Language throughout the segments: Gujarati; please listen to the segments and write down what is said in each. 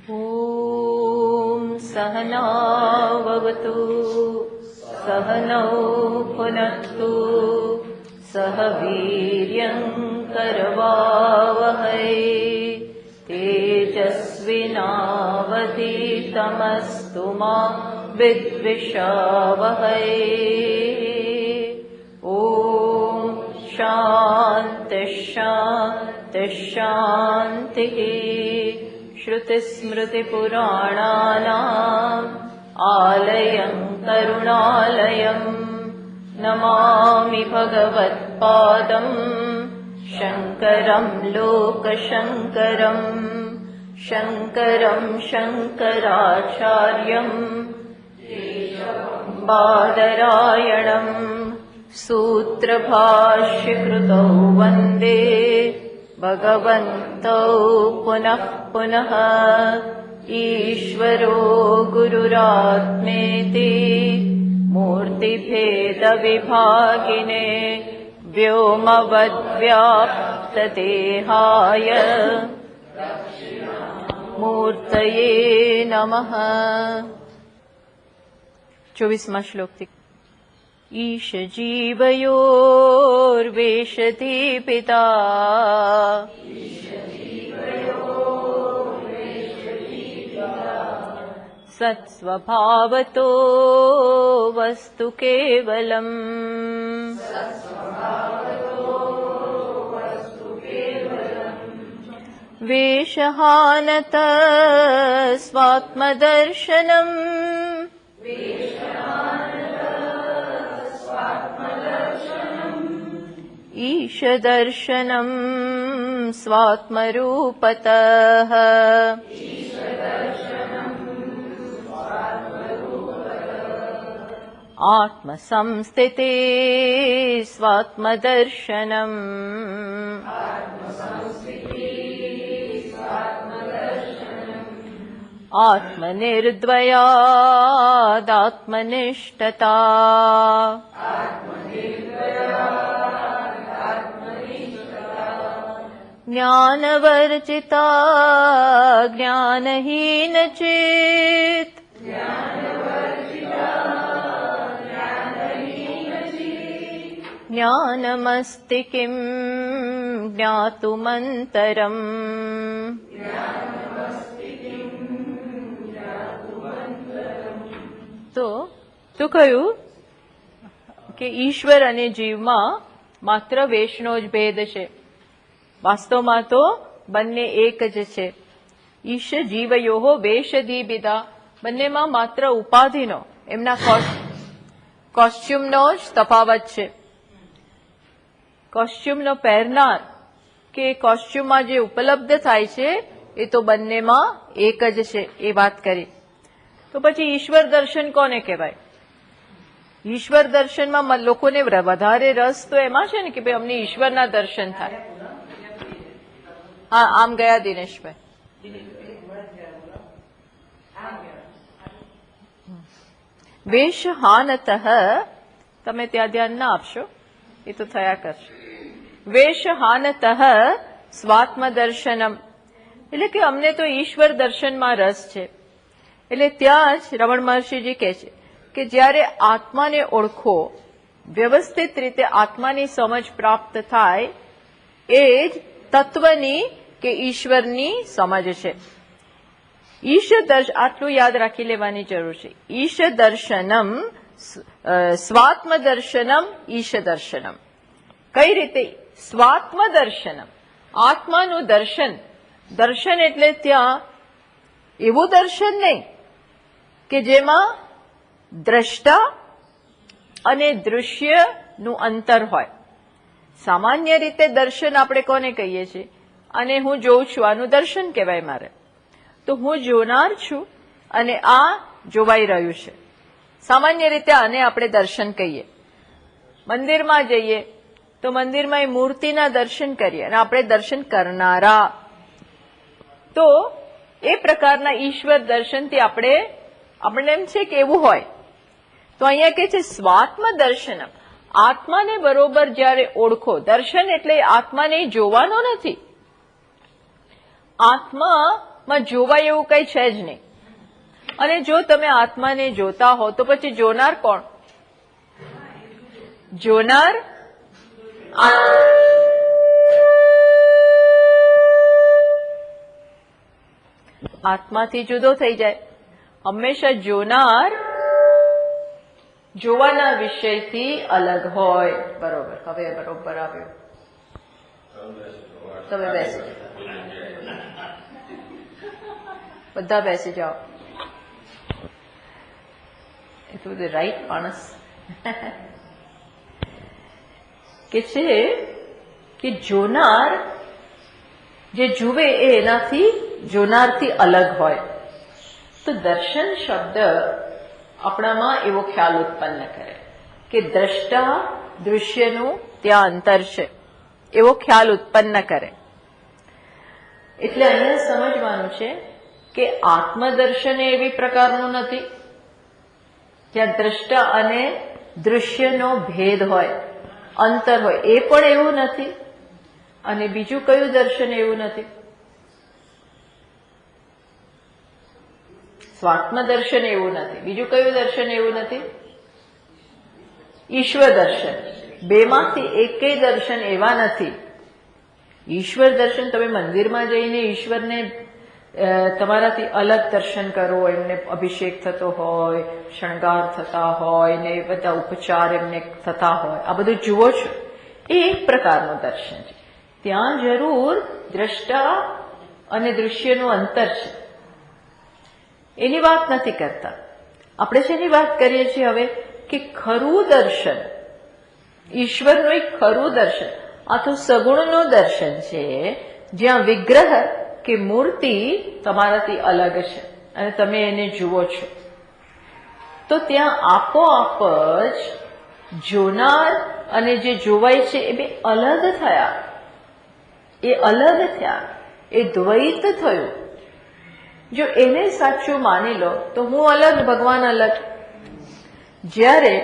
ॐ सहनाववतु सहनौ भुनक्तु सह वीर्यं करवावहै तेजस्विनावधीतमस्तु मा विद्विषावहै। ॐ शान्तिः शान्तिः शान्तिः। श्रुतिस्मृतिपुराणानाम् आलयं करुणालयं नमामि भगवत्पादं शङ्करं लोकशङ्करम् शङ्करं शङ्कराचार्यम् बादरायणम् सूत्रभाष्यकृतौ वन्दे भगवन्तौ पुनः पुनः। ईश्वरो गुरुरात्मेति मूर्तिभेदविभागिने व्योमवद्व्याप्तदेहाय मूर्तये नमः। 24मा श्लोकથી ईश जीवयोर्वेशदीपिता सत्स्वभावतो वस्तु केवलम् वेशहानत स्वात्मदर्शनम् ईशदर्शनम् स्वात्मरूपतः आत्मसंस्थिते स्वात्मदर्शनम् आत्मनिर्द्वयादात्मनिष्ठता ज्ञानवर्जिता ज्ञानहीनचित् ज्ञानमस्ति किं ज्ञातुमन्तरम्। તો કહ્યું કે ઈશ્વર અને જીવમાં માત્ર વેશનો જ ભેદ છે, વાસ્તવમાં તો બંને એક જ છે. ઈશ જીવયોહો વેશદીબિદા, બંનેમાં માત્ર ઉપાધિનો, એમના કોસ્ચ્યુમનો જ તફાવત છે. કોસ્ચ્યુમનો પહેરનાર કે કોસ્ચ્યુમમાં જે ઉપલબ્ધ થાય છે એ તો બંનેમાં એક જ છે, એ વાત કરી. તો પછી ઈશ્વર દર્શન કોને કહેવાય? ઈશ્વર દર્શનમાં લોકોને વધારે રસ તો એમાં છે ને કે ભાઈ અમને ઈશ્વરના દર્શન થાય. હા, આમ ગયા દિનેશભાઈ. વેશહાનતઃ, તમે ત્યાં ધ્યાન ના આપશો, એ તો થયા કરશે. વેશહાનતઃ સ્વાત્મદર્શનમ, એટલે કે અમને તો ઈશ્વર દર્શનમાં રસ છે. એટલે ત્યાં જ રમણ મહર્ષિજી કહે છે કે જ્યારે આત્માને ઓળખો, વ્યવસ્થિત રીતે આત્માની સમજ પ્રાપ્ત થાય, એ જ તત્વની કે ઈશ્વરની સમજ છે. ઈશ દર્શન, આટલું યાદ રાખી લેવાની જરૂર છે. ઈશ દર્શનમ સ્વાત્મદર્શનમ ઈશ દર્શનમ. કઈ રીતે? સ્વાત્મદર્શનમ, આત્માનું દર્શન. દર્શન એટલે ત્યાં એવું દર્શન નહીં કે જેમાં દ્રષ્ટા અને દૃશ્યનું અંતર હોય. સામાન્ય રીતે દર્શન આપણે કોને કહીએ છીએ? અને હું જોઉં છું, આનું દર્શન કહેવાય મારે. તો હું જોનાર છું અને આ જોવાઈ રહ્યું છે. સામાન્ય રીતે આને આપણે દર્શન કહીએ. મંદિરમાં જઈએ તો મંદિરમાં એ મૂર્તિના દર્શન કરીએ અને આપણે દર્શન કરનારા. તો એ પ્રકારના ઈશ્વર દર્શનથી આપણે એમ છે કે એવું હોય. તો અહીંયા કે છે સ્વાત્મ દર્શનમ, આત્માને બરોબર જ્યારે ઓળખો. દર્શન એટલે આત્માને જોવાનો નથી, આત્મા આત્મામાં જોવાય એવું કઈ છે જ નહીં. અને જો તમે આત્માને જોતા હો તો પછી જોનાર કોણ? જોનાર આત્માથી જુદો થઈ જાય. હંમેશા જોનાર જોવાના વિષયથી અલગ હોય. બરોબર, હવે બરોબર આવ્યું. તમે બેસી જાઓ, બધા બેસી જાઓ. ઇટ વોઝ ધ રાઈટ માણસ કે છે કે જોનાર જે જુએ એ એનાથી જોનારથી અલગ હોય. તો દર્શન શબ્દ આપણામાં એવો ખ્યાલ ઉત્પન્ન કરે કે દ્રષ્ટા દૃશ્યનું ત્યાં અંતર છે, એવો ખ્યાલ ઉત્પન્ન કરે. એટલે અહીંયા સમજવાનું છે કે આત્મદર્શન એવી પ્રકારનું નથી જ્યાં દ્રષ્ટા અને દૃશ્યનો ભેદ હોય, અંતર હોય. એ પણ એવું નથી. અને બીજું કયું દર્શન એવું નથી? સ્વાત્મ દર્શન એવું નથી. બીજું કયું દર્શન એવું નથી? ઈશ્વર દર્શન. બેમાંથી એકેય દર્શન એવા નથી. ઈશ્વર દર્શન તમે મંદિરમાં જઈને ઈશ્વરને તમારાથી અલગ દર્શન કરો, એમને અભિષેક થતો હોય, શણગાર થતા હોય ને બધા ઉપચાર એમને થતા હોય, આ બધું જુઓ છો, એ એક પ્રકારનું દર્શન છે. ત્યાં જરૂર દ્રષ્ટા અને દૃશ્યનું અંતર છે, એની વાત નથી કરતા. આપણે શેની વાત કરીએ છીએ હવે? કે ખરું દર્શન, ઈશ્વરનું એક ખરું દર્શન. આ તો સગુણનું દર્શન છે, જ્યાં વિગ્રહ કે મૂર્તિ તમારાથી અલગ છે અને તમે એને જુઓ છો. તો ત્યાં આપોઆપ જ જોનાર અને જે જોવાય છે એ બે અલગ થયા. એ અલગ થયા, એ દ્વૈત થયું. જો એને સાચું માની લો તો હું અલગ, ભગવાન અલગ. જ્યારે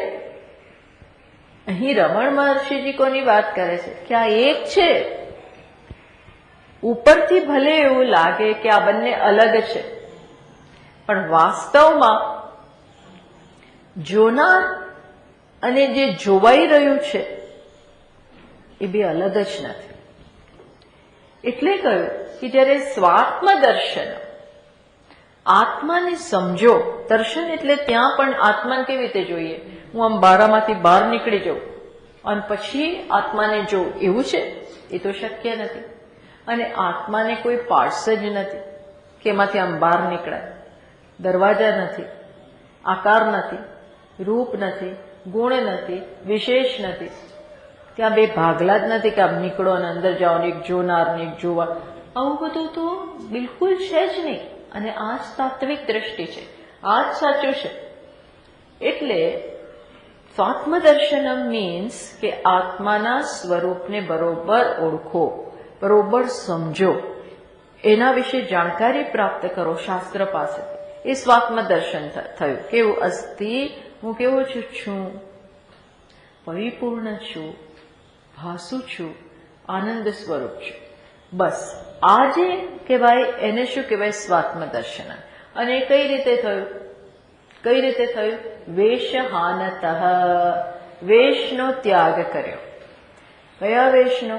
અહીં રમણ મહર્ષિજી કોની વાત કરે છે કે આ એક છે. ઉપરથી ભલે એવું લાગે કે આ બંને અલગ છે, પણ વાસ્તવમાં જોનાર અને જે જોવાઈ રહ્યું છે એ બે અલગ જ નથી. એટલે કહ્યું કે જ્યારે સ્વાત્મ દર્શન, આત્માને સમજો. દર્શન એટલે ત્યાં પણ આત્માને કેવી રીતે જોઈએ? હું આમ બારામાંથી બહાર નીકળી જાઉં અને પછી આત્માને જોઉં, એવું છે? એ તો શક્ય નથી. અને આત્માને કોઈ પાર્ટ્સ જ નથી કે એમાંથી આમ બહાર નીકળાય. દરવાજા નથી, આકાર નથી, રૂપ નથી, ગુણ નથી, વિશેષ નથી. ત્યાં બે ભાગલા જ નથી કે આમ નીકળો અને અંદર જાઓ ને એક જોનાર ને એક જોવા. આવું બધું તો બિલકુલ છે જ નહીં. અને આ જ તાત્વિક દ્રષ્ટિ છે, આ જ સાચું છે. એટલે સ્વાત્મદર્શનમ મીન્સ કે આત્માના સ્વરૂપને બરોબર ઓળખો, બરોબર સમજો, એના વિશે જાણકારી પ્રાપ્ત કરો શાસ્ત્ર પાસેથી. એ સ્વાત્મદર્શન થયું. કેવું? અસ્તિ, હું કેવો છું? પરિપૂર્ણ છું, ભાસુ છું, આનંદ સ્વરૂપ છું. બસ આ જે કહેવાય એને શું કહેવાય? સ્વાત્મદર્શન. અને એ કઈ રીતે થયું? કઈ રીતે થયું? વેશહાનતઃ, વેશનો ત્યાગ કર્યો. કયા વેશનો?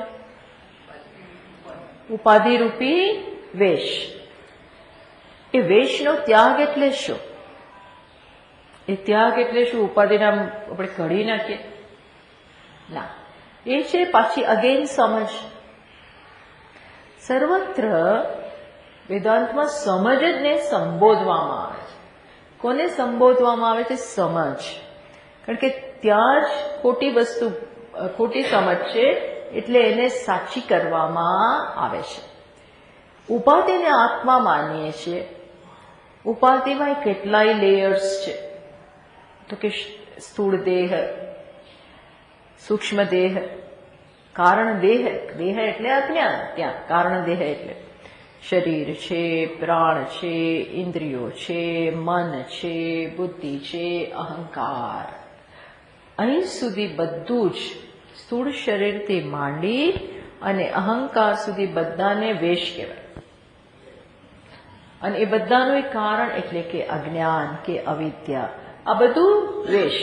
ઉપાધિરૂપી વેશ. એ વેશનો ત્યાગ એટલે શું? એ ત્યાગ એટલે શું? ઉપાધિના આપણે કાઢી નાખીએ? ના, એ છે પાછી અગેન સમજ. સર્વત્ર વેદાંતમાં સમજ જ ને સંબોધવામાં આવે છે. કોને સંબોધવામાં આવે છે? સમજ. કારણ કે ત્યાં જ ખોટી વસ્તુ, ખોટી સમજ છે એટલે એને સાચી કરવામાં આવે છે. ઉપાધિને આત્મા માનીએ છીએ. ઉપાધિમાં કેટલાય લેયર્સ છે. તો કે સ્થૂળ દેહ, સૂક્ષ્મ દેહ, કારણ દેહ. દેહ એટલે અજ્ઞાન, ત્યાં કારણ દેહ એટલે શરીર છે, પ્રાણ છે, ઇન્દ્રિયો છે, મન છે, બુદ્ધિ છે, અહંકાર. અહીં સુધી બધું જ સ્થૂળ શરીરથી માંડી અને અહંકાર સુધી બધાને વેશ કહેવાય. અને એ બધાનું એક કારણ એટલે કે અજ્ઞાન કે અવિદ્યા. આ બધું દ્વેષ,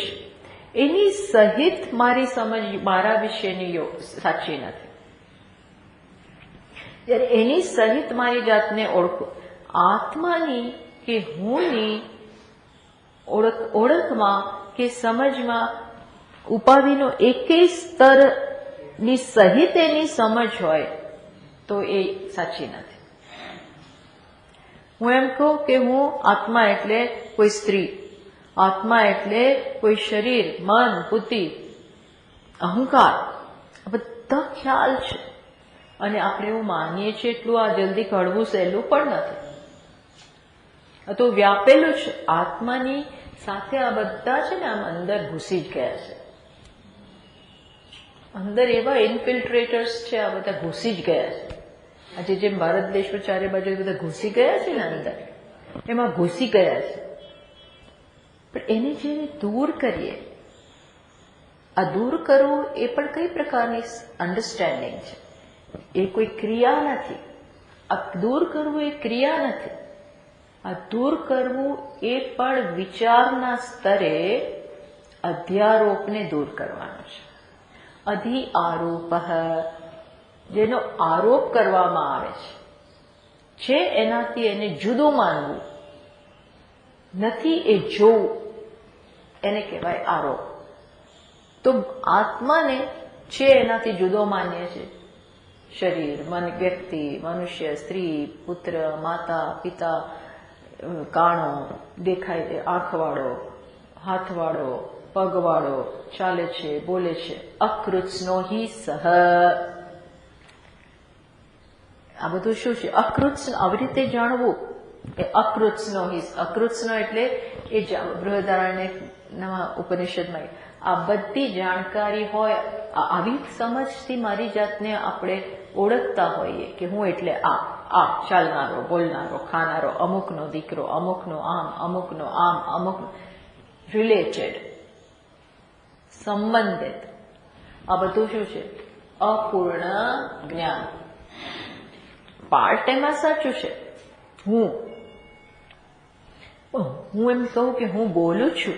એની સહિત મારી સમજ મારા વિશેની સાચી નથી. જ્યારે એની સહિત મારી જાતને ઓળખું, આત્માની કે હુંની ઓળખમાં કે સમજમાં ઉપાધિનો એકેય સ્તરની સહિત એની સમજ હોય તો એ સાચી નથી. હું એમ કહું કે હું આત્મા એટલે કોઈ સ્ત્રી, આત્મા એટલે કોઈ શરીર, મન, બુદ્ધિ, અહંકાર, આ બધા ખ્યાલ છે. અને આપણે એવું માનીએ છીએ એટલું આ જલ્દી કળવું સહેલું પણ નથી. તો વ્યાપેલું છે. આત્માની સાથે આ બધા છે ને આમ અંદર ઘૂસી જ ગયા છે. અંદર એવા ઇન્ફિલ્ટ્રેટર્સ છે, આ બધા ઘૂસી જ ગયા છે. આજે જેમ ભારત દેશમાં ચારે બાજુ બધા ઘૂસી ગયા છે ને અંદર, એમાં ઘૂસી ગયા છે. પણ એને જે દૂર કરીએ, આ દૂર કરવું એ પણ કઈ પ્રકારની અન્ડરસ્ટેન્ડિંગ છે? એ કોઈ ક્રિયા નથી. આ દૂર કરવું એ ક્રિયા નથી. આ દૂર કરવું એ પણ વિચારના સ્તરે અધ્યારોપને દૂર કરવાનો છે. અધિ આરોપ, જેનો આરોપ કરવામાં આવે છે એનાથી એને જુદું માનવું નથી, એ જોવું, એને કહેવાય આરોપ. તો આત્માને છે એનાથી જુદો માનીએ છીએ. શરીર, મન, વ્યક્તિ, મનુષ્ય, સ્ત્રી, પુત્ર, માતા, પિતા, કાણો, દેખાય, આંખવાળો, હાથવાળો, પગવાળો, ચાલે છે, બોલે છે, અકૃત્સનો હિ સહ. આ બધું શું છે? અકૃત્સ. આવી રીતે જાણવું એ અકૃત્સનો હિસ. અકૃત્સનો એટલે એ બૃહદારણ્યક ઉપનિષદમાં આ બધી જાણકારી હોય. આવી સમજથી મારી જાતને આપણે ઓળખતા હોઈએ કે હું એટલે આ ચાલનારો, બોલનારો, ખાનારો, અમુકનો દીકરો, અમુકનો આમ, અમુકનો આમ, અમુક રિલેટેડ, સંબંધિત. આ બધું શું છે? અપૂર્ણ જ્ઞાન. પાર્ટ એમાં સાચું છે. હું એમ કહું કે હું બોલું છું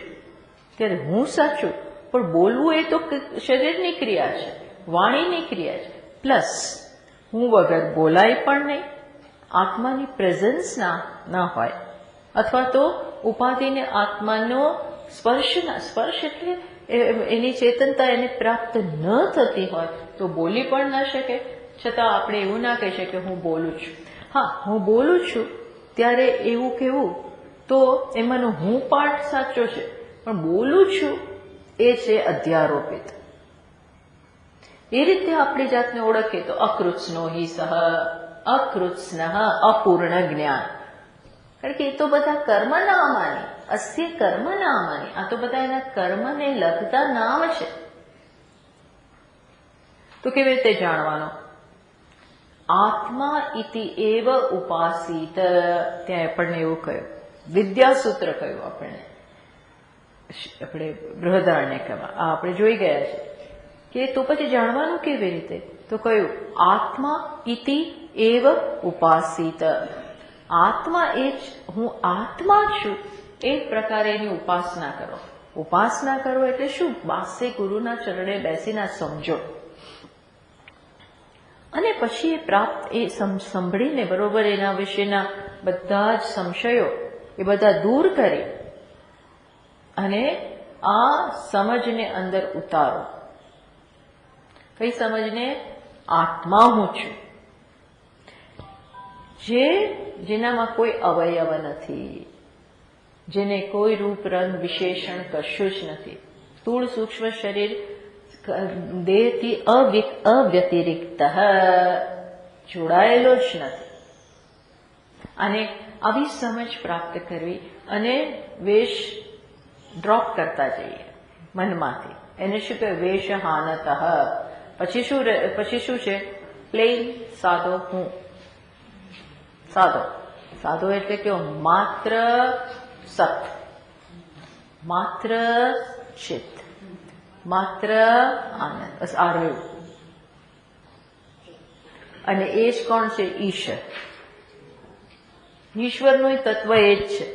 ત્યારે હું સાચું, પણ બોલવું એ તો શરીરની ક્રિયા છે, વાણીની ક્રિયા છે. પ્લસ હું વગર બોલાય પણ નહીં, આત્માની પ્રેઝન્સ ના હોય, અથવા તો ઉપાધિને આત્માનો સ્પર્શ એટલે એની ચેતનતા એને પ્રાપ્ત ન થતી હોય તો બોલી પણ ન શકે. છતાં આપણે એવું ના કહી શકીએ હું બોલું છું. હા, હું બોલું છું ત્યારે એવું કેવું તો એમાંનો હું પાર્ટ સાચો છે, પણ બોલું છું એ છે અધ્યારોપિત. એ રીતે આપણી જાતને ઓળખીએ તો અકૃત્સનો હિ સહ, અકૃત્સન અપૂર્ણ જ્ઞાન. કારણ કે એ તો બધા કર્મ નામાની, અસ્ય કર્મ નામાની. આ તો બધા એના કર્મને લગતા નામ છે. તો કેવી રીતે જાણવાનો? આત્મા ઇતિ એવ ઉપાસિત. ત્યાં આપણને એવું કહ્યું, વિદ્યાસૂત્ર કહ્યું આપણે બૃહદારણ્યકમાં. આ આપણે જોઈ ગયા છે કે તો પછી જાણવાનું કેવી રીતે? તો કહ્યું આત્મા ઇતિ એવ ઉપાસિત. આત્મા એ જ, હું આત્મા છું એ પ્રકારે એની ઉપાસના કરો. ઉપાસના કરો એટલે શું? પાસે ગુરુના ચરણે બેસીને સમજો, અને પછી એ પ્રાપ્ત એ સંભળીને બરોબર એના વિશેના બધા જ સંશયો એ બધા દૂર કરી અને આ સમજને અંદર ઉતારો. કઈ સમજને? આત્મા હું છું, જેનામાં કોઈ અવયવ નથી, જેને કોઈ રૂપ, રંગ, વિશેષણ કશું જ નથી. સ્થૂળ સૂક્ષ્મ શરીર દેહથી અવ્યતિરિક્ત જોડાયેલો જ નથી. અને આવી સમજ પ્રાપ્ત કરવી અને વેશ ડ્રોપ કરતા જઈએ મનમાંથી. એને શું કહે? વેશ હાનતઃ. પછી શું છે? પ્લેન, સાદો હું. સાદો એટલે કેવો? માત્ર સત, માત્ર ચિત્ત, માત્ર આનંદ. બસ આ રહ્યું. અને એ જ કોણ છે? ઈશ્વર. ઈશ્વરનું તત્વ એ જ છે.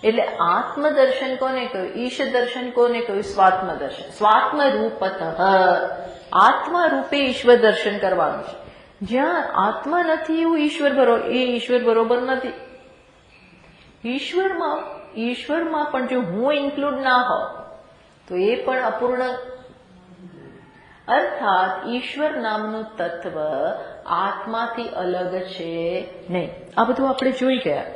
એટલે આત્મદર્શન કોને કહ્યું? ઈશ દર્શન કોને કહ્યું? સ્વાત્મ દર્શન. સ્વાત્મ રૂપતઃ, આત્મા રૂપે ઈશ્વર દર્શન કરવાનું છે. જ્યાં આત્મા નથી એવું ઈશ્વર બરોબર નથી. ઈશ્વરમાં પણ જો હું ઇન્ક્લુડ ના હોઉં તો એ પણ અપૂર્ણ. અર્થાત ઈશ્વર નામનું તત્વ આત્માથી અલગ છે નહીં. આ બધું આપણે જોઈ ગયા.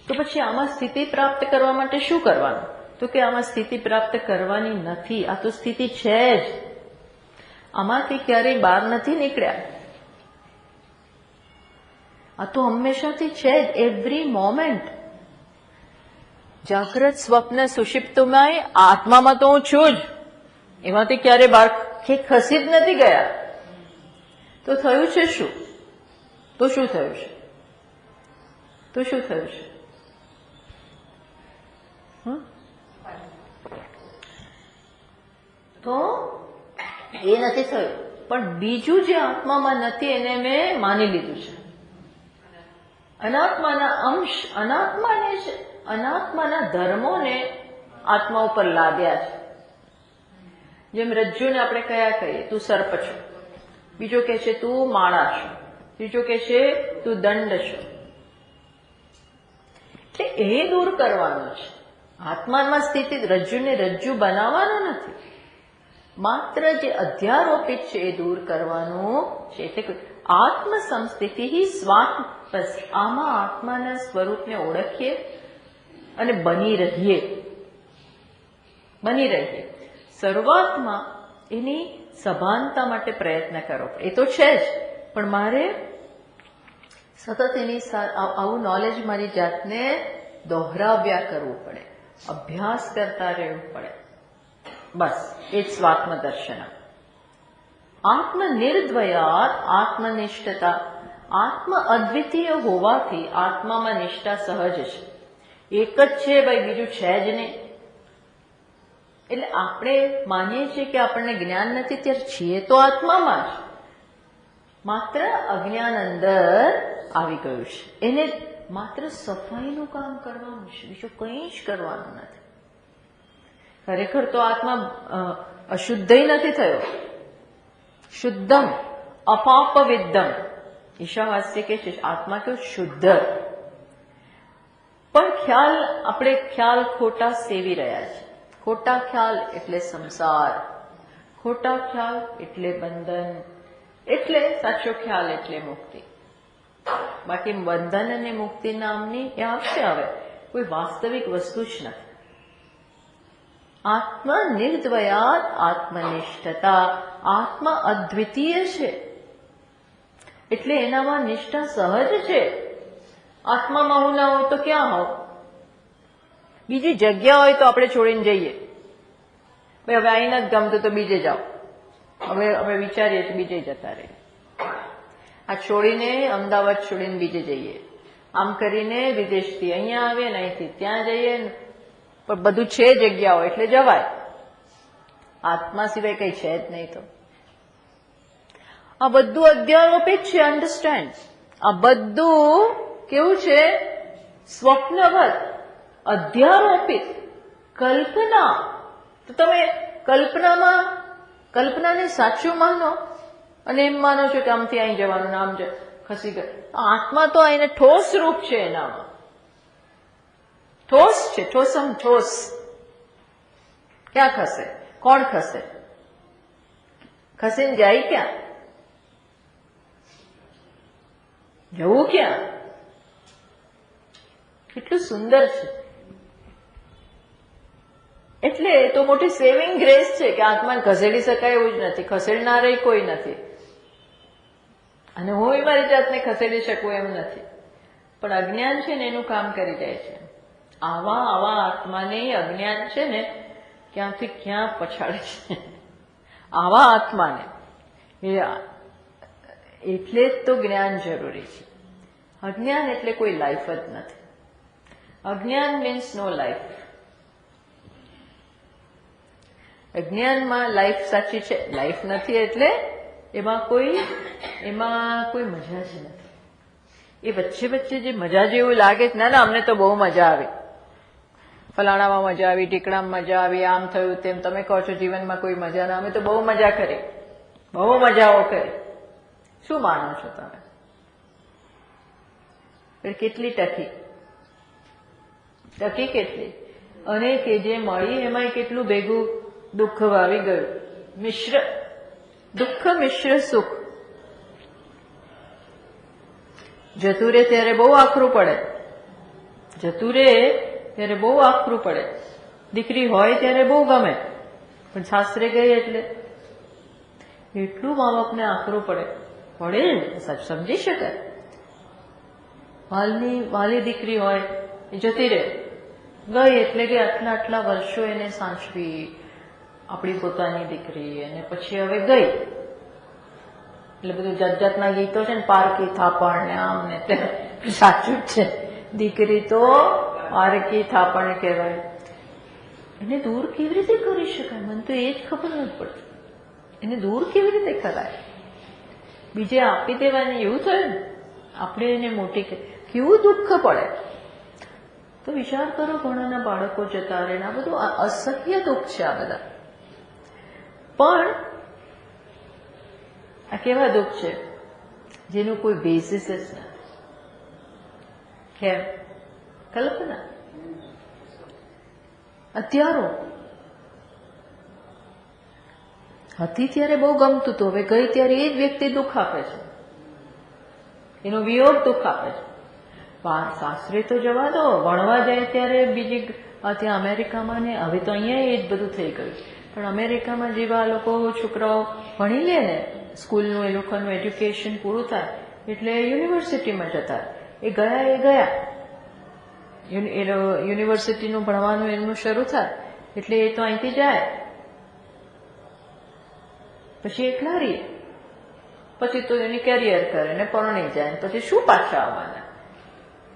તો પછી આમાં સ્થિતિ પ્રાપ્ત કરવા માટે શું કરવાનું? તો કે આમાં સ્થિતિ પ્રાપ્ત કરવાની નથી. આ તો સ્થિતિ છે જ. આમાંથી ક્યારેય બહાર નથી નીકળ્યા. આ તો હંમેશાથી છે જ. એવરી મોમેન્ટ, જાગ્રત, સ્વપ્ન, સુષિપ્તમાં, આત્મામાં તો હું છું જ. એમાંથી ક્યારે બહાર ખસી જ નથી ગયા. તો થયું છે શું? તો શું થયું છે? તો એ નથી થયું. પણ બીજું જે આત્મામાં નથી એને મેં માની લીધું છે. અનાત્માના અંશ, અનાત્માના ધર્મોને આત્મા ઉપર લાદ્યા છે. જેમ રજ્જુને આપણે કહીએ તું સર્પ છો, બીજો કહે છે તું માળા છો, ત્રીજો કહે છે તું દંડ છો. એટલે એ દૂર કરવાનું છે. આત્મામાં સ્થિતિ રજ્જુને રજ્જુ બનાવવાનું નથી. માત્ર જે અધ્યારોપિત છે એ દૂર કરવાનું છે. એટલે આત્મ સંસ્થિતિ સ્વાત્મ. બસ આમાં આત્માના સ્વરૂપને ઓળખીએ અને બની રહીએ. શરૂઆતમાં એની સભાનતા માટે પ્રયત્ન કરો. એ તો છે જ, પણ મારે સતત એની આવું નોલેજ મારી જાતને દોહરાવ્યા કરવું પડે, અભ્યાસ કરતા રહેવું પડે. બસ એ જ સ્વાત્મ દર્શન. આત્મનિર્દ્વયાત આત્મનિષ્ઠતા. આત્મ અદ્વિતીય હોવાથી આત્મામાં નિષ્ઠા સહજ છે. એક જ છે ભાઈ, બીજું છે જ નહીં. એટલે આપણે માનીએ છીએ કે આપણને જ્ઞાન નથી, ત્યારે છીએ તો આત્મામાં જ. માત્ર અજ્ઞાન અંદર આવી ગયું છે. એને માત્ર સફાઈનું કામ કરવાનું છે, બીજું કંઈ જ કરવાનું નથી. ખરેખર તો આત્મા અશુદ્ધ નથી થયો. શુદ્ધમ અપાપવિદ્ધમ. ઈશાવાસ્ય કે છે આત્મા કેવું શુદ્ધ. પણ આપણે ખ્યાલ ખોટા સેવી રહ્યા છે. ખોટા ખ્યાલ એટલે સંસાર, ખોટા ખ્યાલ એટલે બંધન, એટલે સાચો ખ્યાલ એટલે મુક્તિ. બાકી બંધન અને મુક્તિ નામની એ આવશે હવે, કોઈ વાસ્તવિક વસ્તુ જ નથી. આત્મા નિર્દ્વયાત આત્મનિષ્ઠતા. આત્મા અદ્વિતીય છે એટલે એનામાં નિષ્ઠા સહજ છે. આત્મામાં હું ના હોય તો ક્યાં હોઉં? બીજી જગ્યા હોય તો આપણે છોડીને જઈએ. ભાઈ હવે અહીં નથી ગમતું તો બીજે જાઓ. હવે વિચારીએ તો બીજે જતા રહીએ. આ છોડીને અમદાવાદ છોડીને બીજે જઈએ, આમ કરીને વિદેશથી અહીંયા આવીએ ને અહીંથી ત્યાં જઈએ. પણ બધું છે જગ્યાઓ એટલે જવાય. આત્મા સિવાય કઈ છે જ નહીં. તો આ બધું અધ્યારોપિત છે. અન્ડરસ્ટેન્ડ? આ બધું કેવું છે? સ્વપ્નવત, અધ્યારોપિત, કલ્પના. તો તમે કલ્પનાને સાચું માનો અને એમ માનો છો કે આમથી અહીં જવાનું, આમ ખસી ગયું. આત્મા તો એને ઠોસ રૂપ છે. એનામાં ઠોસ છે. ઠોસ. ક્યાં ખસે? કોણ ખસે? ખસીને જાય ક્યાં? જવું ક્યાં? કેટલું સુંદર છે. એટલે તો મોટી સેવિંગ ગ્રેસ છે કે આત્માને ખસેડી શકાય એવું જ નથી. ખસેડનારે કોઈ નથી અને હું મારી જાતને ખસેડી શકું એમ નથી. પણ અજ્ઞાન છે ને એનું કામ કરી જાય છે. આવા આત્માને અજ્ઞાન છે ને ક્યાંથી ક્યાં પછાડે છે. આવા આત્માને એટલે જ તો જ્ઞાન જરૂરી છે. અજ્ઞાન એટલે કોઈ લાઈફ જ નથી. અજ્ઞાન મીન્સ નો લાઈફ. અજ્ઞાનમાં લાઈફ સાચી છે, લાઈફ નથી એટલે એમાં કોઈ મજા જ નથી. એ વચ્ચે વચ્ચે જે મજા જેવું લાગે છે, ના ના અમને તો બહુ મજા આવી, ફલાણામાં મજા આવી, ઢીકણામાં મજા આવી, આમ થયું તેમ. તમે કહો છો જીવનમાં કોઈ મજા ના, અમે તો બહુ મજા કરી, બહુ મજાઓ કરી. શું માનો છો તમે? કેટલી ટકી કેટલી? અને કે જે મળી એમાં કેટલું ભેગું દુઃખ આવી ગયું. દુઃખ મિશ્ર સુખ. જતું રહે ત્યારે બહુ આખરું પડે, જતું રહે ત્યારે બહુ આખરું પડે. દીકરી હોય ત્યારે બહુ ગમે, પણ સાસરે ગઈ એટલે એટલું મા બાપને આખરું પડે. સમજી શકાય. વાલી દીકરી હોય એ જતી રહે, ગઈ એટલે કે આટલા આટલા વર્ષો એને સાચવી, આપણી પોતાની દીકરી, અને પછી હવે ગઈ એટલે બધું જાત જાતના ગીતો છે ને, પારકી થાપણ ને આમ ને તે. સાચું જ છે, દીકરી તો પારકી થાપણ કહેવાય. એને દૂર કેવી રીતે કરી શકાય? મને તો એ જ ખબર નથી પડતી, એને દૂર કેવી રીતે કરાય? બીજે આપી દેવાની એવું થયું ને, આપણે એને મોટી કેવું દુઃખ પડે. તો વિચાર કરો, ઘણાના બાળકો જતા રહે, આ બધું અસહ્ય દુઃખ છે આ બધા. પણ આ કેવા દુઃખ છે જેનું કોઈ બેસિસ જ નથી. કેમ? કલ્પના. અત્યારો હતી ત્યારે બહુ ગમતું હતું, હવે ગઈ ત્યારે એ જ વ્યક્તિ દુઃખ આપે છે, એનો વિયોગ દુઃખ આપે છે. સાસરે તો જવા દો, ભણવા જાય ત્યારે બીજી ત્યાં અમેરિકામાં ને, હવે તો અહીંયા એ જ બધું થઈ ગયું. પણ અમેરિકામાં જેવા લોકો છોકરાઓ ભણી લે ને, સ્કૂલનું એ લોકોનું એજ્યુકેશન પૂરું થાય એટલે યુનિવર્સિટીમાં જતા. એ ગયા યુનિવર્સિટીનું ભણવાનું એમનું શરૂ થાય એટલે એ તો અહીંથી જાય, પછી એકલા રહીએ, પછી તો એની કેરિયર કરે ને પરણી જાય, પછી શું પાછા આવવાના?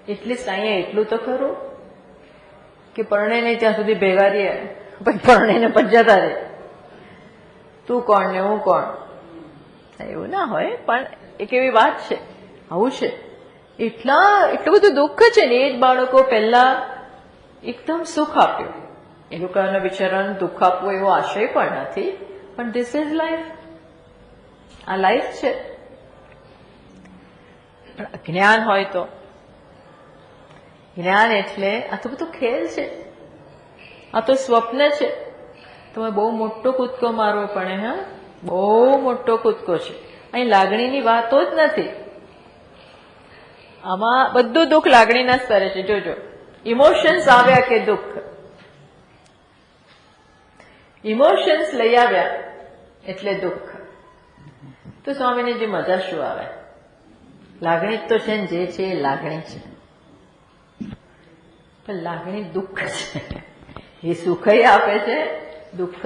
એટલીસ્ટ અહીંયા એટલું તો ખરું કે પરણે નહીં ત્યાં સુધી ભેગા રહીએ, પછી પરણીને પણ જતા રહે. તું કોણ ને હું કોણ? એવું ના હોય, પણ એક એવી વાત છે, આવું છે. એટલું બધું દુઃખ છે ને. એ જ બાળકો પહેલા એકદમ સુખ આપ્યું, એ લોકોને બિચારાને દુઃખ આપવું એવો આશય પણ નથી, પણ ધીસ ઇઝ લાઈફ. આ લાઈફ છે. પણ જ્ઞાન હોય તો, જ્ઞાન એટલે આ તો બધું ખેલ છે, આ તો સ્વપ્ન છે. તમે બહુ મોટો કૂદકો મારવો પડે. હા, બહુ મોટો કૂદકો છે. અહીં લાગણીની વાતો જ નથી. આમાં બધું દુઃખ લાગણીના સ્તરે છે. જોજો, ઇમોશન્સ આવ્યા કે દુઃખ, ઇમોશન્સ લઈ આવ્યા એટલે દુઃખ. તો સ્વામીને જે મજા શું આવે? લાગણી તો છે ને, જે છે એ લાગણી છે, પણ લાગણી દુઃખ છે. એ સુખ આપે છે, દુઃખ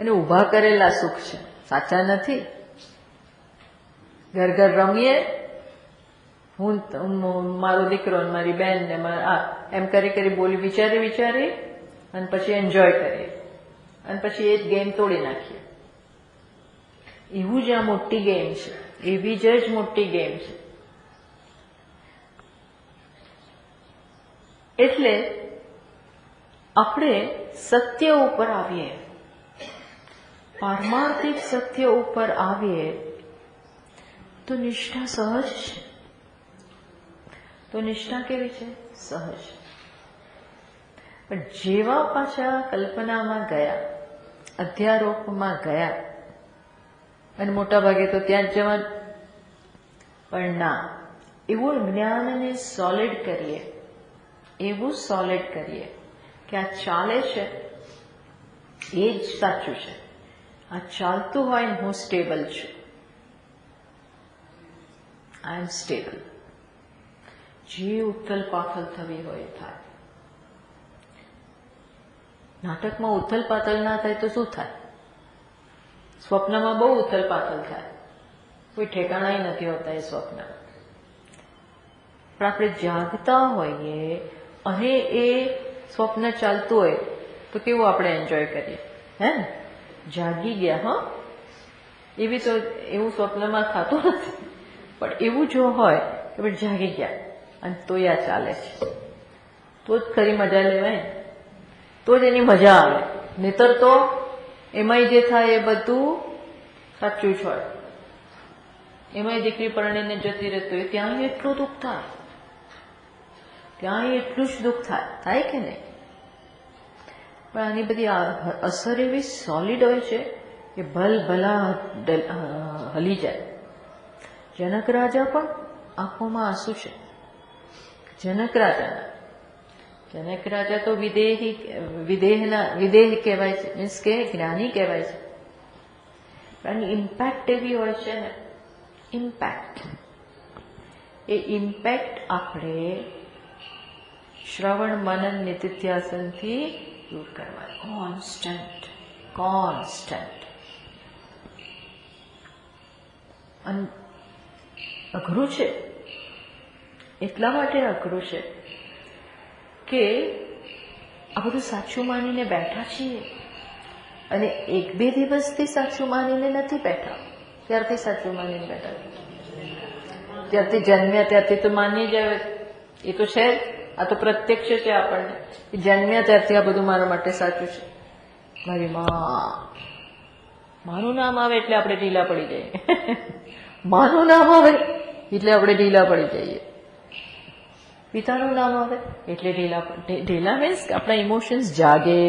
એને ઉભા કરેલા સુખ છે, સાચા નથી. ઘર ઘર રમીએ, હું મારો દીકરો ને મારી બેન ને એમ કરી બોલી વિચારી અને પછી એન્જોય કરીએ, અને પછી એ જ ગેમ તોડી નાખીએ. એવું જ આ મોટી ગેમ છે, એવી જ મોટી ગેમ છે. એટલે આપણે સત્ય ઉપર આવીએ, પારમાર્થિક સત્ય ઉપર આવીએ તો નિષ્ઠા સહજ છે. તો નિષ્ઠા કેવી છે? સહજ. પણ જેવા પાછા કલ્પનામાં ગયા, અધ્યારોપમાં ગયા, અને મોટા ભાગે તો ત્યાં જ જવાનું. પણ ના, એવું જ્ઞાનને સોલિડ કરીએ, એવું સોલિડ કરીએ કે આ ચાલે છે એ જ સાચું છે, આ ચાલતું હોય ને હું સ્ટેબલ છું, આઈ એમ સ્ટેબલ. જે ઉથલ પાથલ થવી હોય થાય. નાટકમાં ઉથલ પાથલ ના થાય તો શું થાય? સ્વપ્નમાં બહુ ઉથલ પાથલ થાય, કોઈ ઠેકાણા નથી હોતા એ સ્વપ્ન. પણ આપણે જાગતા હોઈએ અને એ સ્વપ્ન ચાલતું હોય તો કેવું આપણે એન્જોય કરીએ, હે ને? જાગી ગયા. હા, એવું સ્વપ્નમાં થતું નથી, પણ એવું જો હોય કે ભાઈ જાગી ગયા અને તોય આ ચાલે છે, તો જ ખરી મજા લેવાય ને, તો જ એની મજા આવે. નહીતર તો એમાંય જે થાય એ બધું સાચું જ હોય. એમાંય દીકરી પરણીને જતી રહેતો હોય ત્યાં એટલું દુઃખ થાય, ત્યાં એટલું જ દુઃખ થાય કે નહીં? પણ આની બધી અસર એવી સોલિડ હોય છે કે ભલા હલી જાય. જનક રાજા પણ આંખોમાં આંસુ છે. જનક રાજા તો વિદેહ કહેવાય છે, મીન્સ કે જ્ઞાની કહેવાય છે. આની ઇમ્પેક્ટ એવી હોય છે ને, ઇમ્પેક્ટ, એ ઇમ્પેક્ટ આપણે શ્રવણ મનન નિધિધ્યાસનથી દૂર કરવા. કોન્સ્ટન્ટ અને અઘરું છે. એટલા માટે અઘરું છે કે આ બધું સાચું માનીને બેઠા છીએ અને 1-2 દિવસથી સાચું માનીને નથી બેઠા. ત્યારથી સાચું માનીને બેઠા, ત્યારથી જન્મ્યા ત્યારથી તો માની જ આવે. એ તો છે જ, આ તો પ્રત્યક્ષ છે આપણને. જન્મ્યા ત્યારથી આ બધું મારા માટે સાચું છે. મારી માનું નામ આવે એટલે આપણે ઢીલા પડી જઈએ. માનું નામ આવે એટલે આપણે ઢીલા પડી જઈએ. પિતાનું નામ આવે એટલે ઢીલા મીન્સ કે આપણા ઇમોશન્સ જાગે.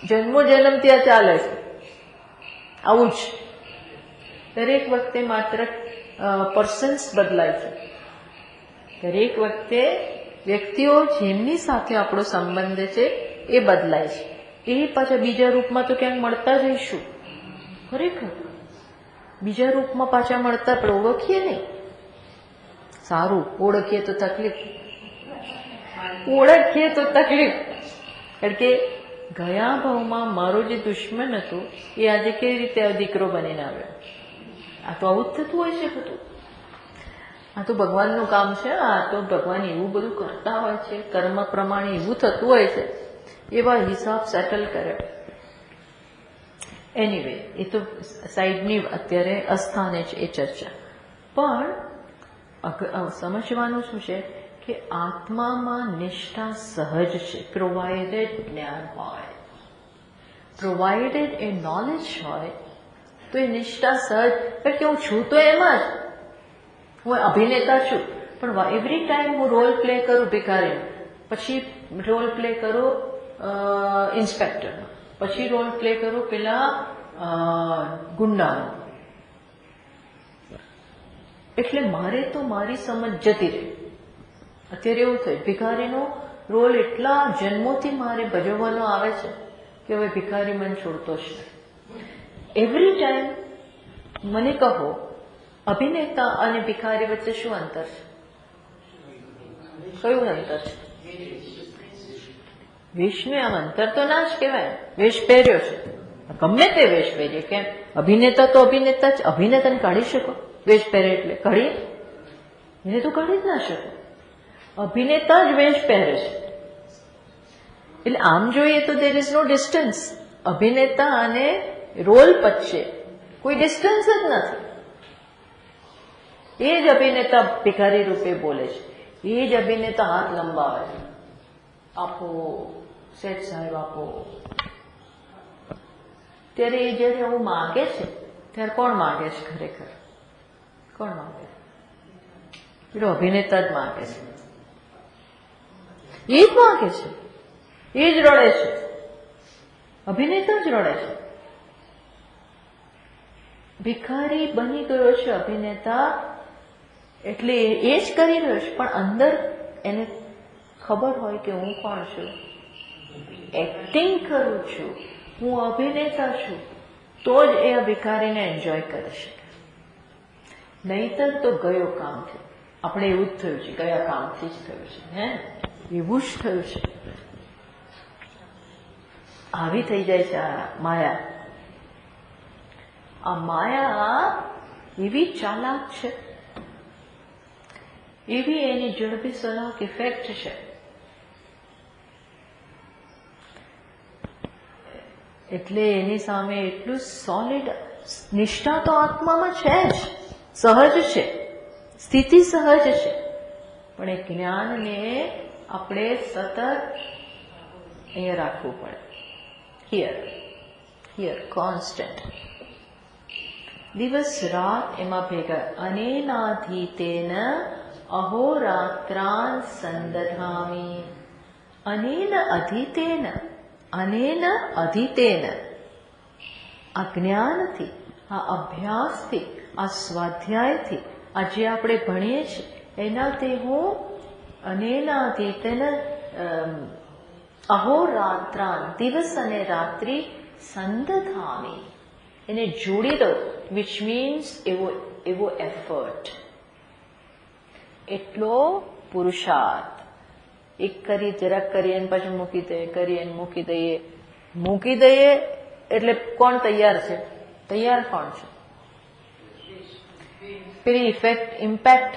જન્મો જન્મ ત્યાં ચાલે છે આવું જ. દરેક વખતે માત્ર પર્સન્સ બદલાય છે. દરેક વખતે વ્યક્તિઓ જેમની સાથે આપણો સંબંધ છે એ બદલાય છે. એ પાછા બીજા રૂપમાં તો ક્યાંક મળતા જઈશું. ખરેખર બીજા રૂપમાં પાછા મળતા પણ ઓળખીએ નહીં. સારું, ઓળખીએ તો તકલીફ. કારણ કે ગયા ભાવમાં મારો જે દુશ્મન હતો એ આજે કેવી રીતે દીકરો બનીને આવ્યો. આ તો આવું જ થતું હોય છે બધું. આ તો ભગવાનનું કામ છે. આ તો ભગવાન એવું બધું કરતા હોય છે, કર્મ પ્રમાણે એવું થતું હોય છે, એવા હિસાબ સેટલ કરે. એનીવે, એ તો સાઈડની અત્યારે અસ્થાને છે એ ચર્ચા. પણ સમજવાનું શું છે કે આત્મામાં નિષ્ઠા સહજ છે, પ્રોવાઇડેડ જ્ઞાન હોય, પ્રોવાઇડેડ એ નોલેજ હોય તો એ નિષ્ઠા સહજ. કારણ કે હું છું તો એમાં જ, હું અભિનેતા છું, પણ એવરી ટાઈમ હું રોલ પ્લે કરું ભિખારીનો, પછી રોલ પ્લે કરું ઇન્સ્પેક્ટરનો, પછી રોલ પ્લે કરું પેલા ગુંડાનો. એટલે મારે તો મારી સમજ જતી રહી. અત્યારે એવું થયું, ભિખારીનો રોલ એટલા જન્મોથી મારે ભજવવાનો આવે છે કે હવે ભિખારી મન છોડતો જ નહીં. એવરી ટાઈમ મને કહો, અભિનેતા અને ભિખારી વચ્ચે શું અંતર છે? કયું અંતર છે? વેશનું આમ અંતર તો ના જ કહેવાય. વેશ પહેર્યો છે, ગમે તે વેશ પહેરીએ. કેમ? અભિનેતા તો અભિનેતા જ. અભિનેતાને કાઢી શકો? વેશ પહેરે એટલે કાઢીએ? એને તો કાઢી જ ના શકો. અભિનેતા જ વેશ પહેરે છે. એટલે આમ જોઈએ તો દેર ઇઝ નો ડિસ્ટન્સ. અભિનેતા અને રોલ વચ્ચે કોઈ ડિસ્ટન્સ જ નથી. એ જ અભિનેતા ભિખારી રૂપે બોલે છે, એ જ અભિનેતા હાથ લંબાવે છે, આપો શેઠ સાહેબ આપો. ત્યારે એ જયારે આવું માગે છે ત્યારે કોણ માગે છે? ખરેખર કોણ માગે છે? પેલો અભિનેતા જ માગે છે. એ જ માગે છે, એ જ રડે છે. અભિનેતા જ રડે છે. ભિખારી બની ગયો છે અભિનેતા, એટલે એ જ કરી રહ્યો છે, પણ અંદર એને ખબર હોય કે હું કોણ છું, એક્ટિંગ કરું છું, હું અભિનેતા છું, તો જ એ ભિખારીને એન્જોય કરી શકે. નહીતર તો ગયો કામ થયો. આપણે એવું જ થયું છે, ગયા કામથી જ થયું છે. હે, એવું જ થયું છે. આવી થઈ જાય છે આ માયા. આ માયા એવી ચાલાક છે, એવી એની ઝડપી સલાક ઇફેક્ટ છે. એટલે એની સામે એટલું સોલિડ નિષ્ઠા તો આત્મામાં છે જ. સહજ છે, સ્થિતિ સહજ છે, પણ એ જ્ઞાનને આપણે સતત અહીંયા રાખવું પડે. હિયર કોન્સ્ટન્ટ, દિવસ રાત એમાં ભેગા. અનેનાધીતેન અહોરાત્રાન સંદધામી. અનેન અધીતેન, આ જ્ઞાનથી, આ અભ્યાસથી, આ સ્વાધ્યાયથી, આ જે આપણે ભણીએ છીએ એનાથી હું અનેનાધીતેન અહોરાત્રાન, દિવસ અને રાત્રિ, સંદધામી, એને જોડી દો, વિચ મીન્સ એવો એફર્ટ, એટલો પુરુષાર્થ. એક કરી, જરાક કરીએ ને પાછું મૂકી દઈએ, કરીએ ને મૂકી દઈએ એટલે કોણ તૈયાર છે? તૈયાર કોણ છે? પેલી ઇમ્પેક્ટ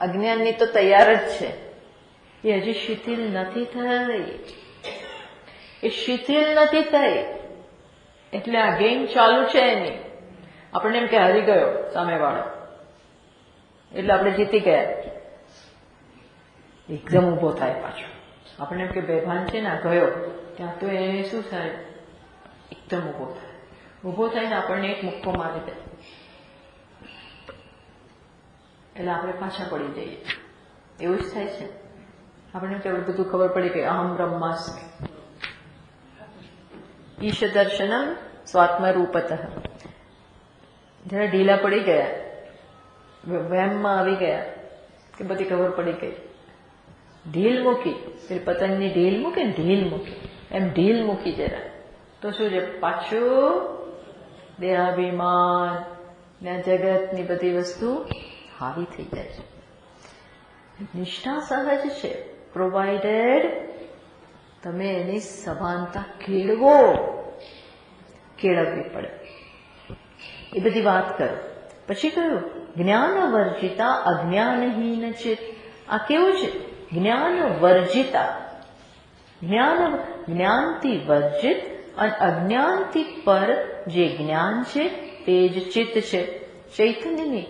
અજ્ઞાનની તો તૈયાર જ છે, એ હજી શિથિલ નથી થઈ. એ શિથિલ નથી થઈ એટલે આ ગેમ ચાલુ છે એની. આપણને એમ કે હારી ગયો સામેવાળો એટલે આપણે જીતી ગયા, એકદમ ઉભો થાય પાછો. આપણને એમ કે બેભાન છે ને ગયો, ત્યાં તો એને શું થાય? એકદમ ઉભો થાય ને આપણને એક મુક્કો મારી દે એટલે આપણે પાછા પડી જઈએ. એવું જ થાય છે. આપણને બધું ખબર પડી કે અહમ બ્રહ્માસ્મિ. ઈશ દર્શનમ સ્વાત્મરૂપતઃ. જરા ઢીલા પડી ગયા, વહેમમાં આવી ગયા કે બધી ખબર પડી ગઈ, ઢીલ મૂકી, પતંગની ઢીલ મૂકે ને ઢીલ મૂકી, એમ ઢીલ મૂકી જરા તો શું છે? પાછું દેહાભિમાન ને જગતની બધી વસ્તુ હાવી થઈ જાય છે. નિષ્ઠા સહજ છે, પ્રોવાઇડેડ તમે એની સભાનતા કેળવવી પડે. એ બધી વાત કરો. પછી કહ્યું જ્ઞાન વર્જિતા અજ્ઞાનહીન ચિત્ત. આ કેવું છે? જ્ઞાન વર્જિતા, જ્ઞાનથી વર્જિત અને અજ્ઞાનથી પર જે જ્ઞાન છે તે જ ચિત્ત છે, ચૈતન્યની.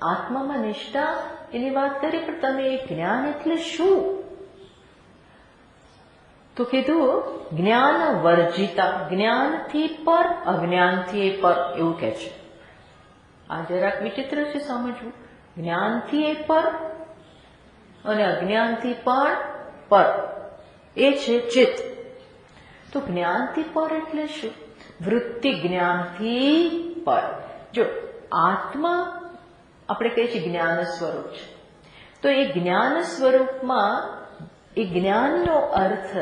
આત્મામાં નિષ્ઠા એની વાત કરી, પણ તમે એ જ્ઞાન એટલે શું? તો કીધું જ્ઞાન વર્જિતા, જ્ઞાનથી પર, અજ્ઞાનથી પર, એવું કે છે. આ જરાક વિચિત્ર છે સમજવું. જ્ઞાનથી એ પર અને અજ્ઞાનથી પણ પર, એ છે ચિત્ત. તો જ્ઞાનથી પર એટલે શું? વૃત્તિ જ્ઞાનથી પર. જો આત્મા આપણે કહીએ છીએ જ્ઞાન સ્વરૂપ છે, તો એ જ્ઞાન સ્વરૂપમાં એ જ્ઞાનનો અર્થ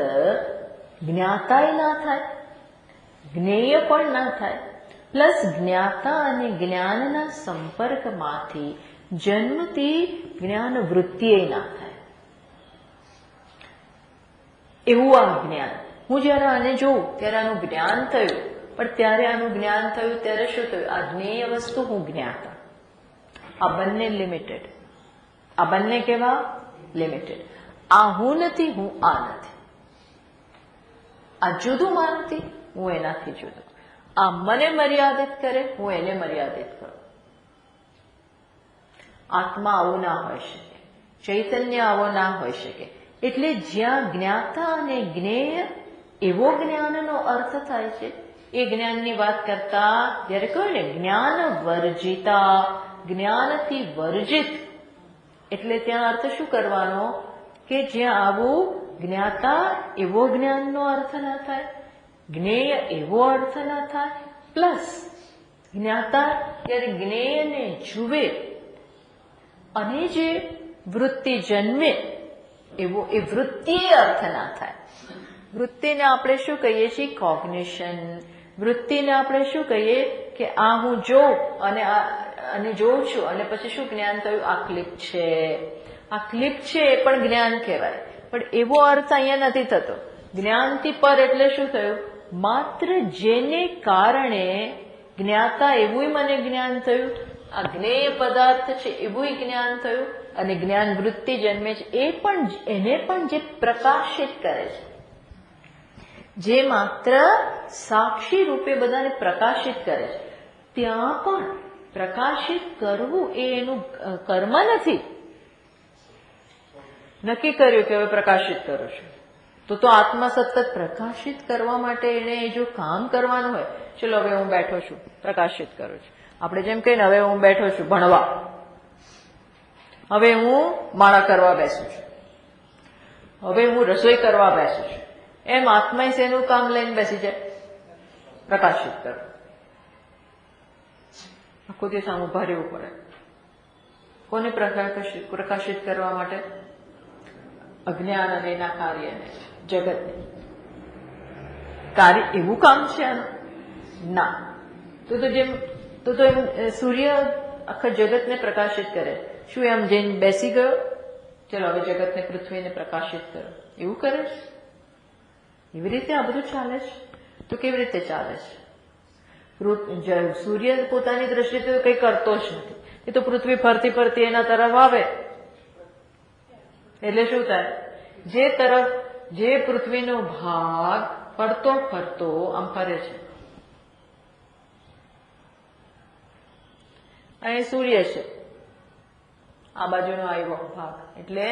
જ્ઞાતાય ના થાય, જ્ઞેય પણ ના થાય, પ્લસ જ્ઞાતા અને જ્ઞાનના સંપર્કમાંથી જન્મથી જ્ઞાન વૃત્તિએ ના થાય એવું આ જ્ઞાન. હું જયારે આને જોઉં ત્યારે આનું જ્ઞાન થયું, પણ ત્યારે આનું જ્ઞાન થયું ત્યારે શું થયું? આ જ્ઞેય વસ્તુ હું જ્ઞાતા. આ બંને લિમિટેડ. આ બંને કેવા? લિમિટેડ. આ હું નથી, હું આ નથી. આ જુદું માનતી, હું એનાથી જુદું. આ મને મર્યાદિત કરે, હું એને મર્યાદિત કરું. આત્મા આવો ના હોઈ શકે, ચૈતન્ય આવો ના હોઈ શકે. એટલે જ્યાં જ્ઞાતા અને જ્ઞેય એવો જ્ઞાનનો અર્થ થાય છે, એ જ્ઞાનની વાત કરતા જયારે કહ્યું ને જ્ઞાન વર્જિતા, જ્ઞાનથી વર્જિત, એટલે ત્યાં અર્થ શું કરવાનો? કે જ્યાં આવું જ્ઞાતા એવો જ્ઞાનનો અર્થ ના થાય, જ્ઞેય એવો અર્થ ના થાય, પ્લસ જ્ઞાતા ત્યારે જ્ઞેયને જુએ અને જે વૃત્તિ જન્મે એવો એ વૃત્તિ અર્થ ના થાય. વૃત્તિને આપણે શું કહીએ છીએ? કોગ્નિશન. વૃત્તિને આપણે શું કહીએ? કે આ હું જોઉં અને જોઉં છું અને પછી શું જ્ઞાન થયું? આ ક્લિપ છે, આ ક્લિપ છે એ પણ જ્ઞાન કહેવાય, પણ એવો અર્થ અહીંયા નથી થતો. જ્ઞાનથી પર એટલે શું થયું? માત્ર જેને કારણે જ્ઞાતા એવું મને જ્ઞાન થયું, આ જ્ઞેય પદાર્થ છે એવું જ્ઞાન થયું, અને જ્ઞાન વૃત્તિ જન્મે છે એ પણ, એને પણ જે પ્રકાશિત કરે છે, જે માત્ર સાક્ષી રૂપે બધાને પ્રકાશિત કરે છે, ત્યાં પણ પ્રકાશિત કરવું એ એનું કર્મ નથી. નક્કી કર્યું કે હવે પ્રકાશિત કરું છું, તો આત્મા સતત પ્રકાશિત કરવા માટે એને જો કામ કરવાનું હોય, ચલો હવે હું બેઠો છું, પ્રકાશિત કરું છું. આપણે જેમ કહીને હવે હું બેઠો છું ભણવા, હવે હું માળા કરવા બેસું છું, હવે હું રસોઈ કરવા બેસું છું, એમ આત્મા શેનું કામ લઈને બેસી જાય? પ્રકાશિત કરો. આખો દિવસ આમ ઉભા રહેવું પડે. કોને પ્રકાશિત કરવા માટે? અજ્ઞાન અને એના કાર્યને, જગતને. કાર્ય એવું કામ છે આનું? ના. તો એમ સૂર્ય આખા જગતને પ્રકાશિત કરે. શું એમ જઈને બેસી ગયો, ચલો હવે જગતને, પૃથ્વીને પ્રકાશિત કરો, એવું કરે છે? એવી રીતે આ બધું ચાલે છે? તો કેવી રીતે ચાલે છે? સૂર્ય પોતાની દ્રષ્ટિએ તો કંઈ કરતો જ નથી. એ તો પૃથ્વી ફરતી ફરતી એના તરફ આવે એટલે શું થાય? જે પૃથ્વીનો ભાગ ફરતો ફરતો આમ ફરે છે, અહીં સૂર્ય છે, આ બાજુનો આવ્યો ભાગ એટલે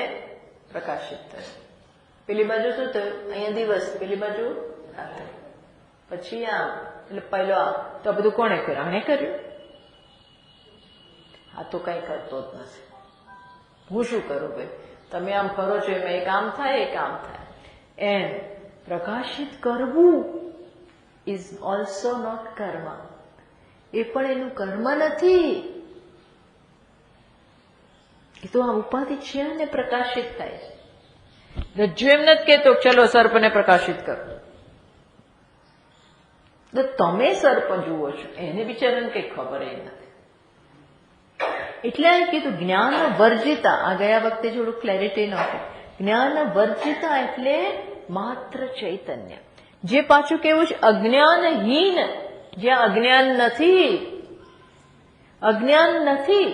પ્રકાશિત થશે. પેલી બાજુ શું થયું? અહીંયા દિવસ, પેલી બાજુ રાત્રે, પછી આમ, એટલે પહેલો આમ. તો આ બધું કોણે કર્યું? આણે કર્યું? આ તો કઈ કરતો જ નથી. હું શું કરું ભાઈ? તમે આમ ફરો છો એમાં એક આમ થાય, એક આમ થાય. એમ પ્રકાશિત કરવું ઇઝ ઓલ્સો નોટ કર્મ. એ પણ એનું કર્મ નથી. એ તો આ ઉપાધિ છે ને પ્રકાશિત થાય છે. રજ્જુ એમ નથી કહેતો ચલો સર્પને પ્રકાશિત કરો. તો તમે સર્પ જુઓ છો, એને બિચારાને કઈ ખબર એ નથી. એટલે એમ કીધું જ્ઞાન વર્જિતા. આ ગયા વખતે થોડું ક્લેરિટી નહોતું. જ્ઞાન વર્જિતા એટલે માત્ર ચૈતન્ય. જે પાછું કેવું છે? અજ્ઞાનહીન. જ્યાં અજ્ઞાન નથી, અજ્ઞાન નથી.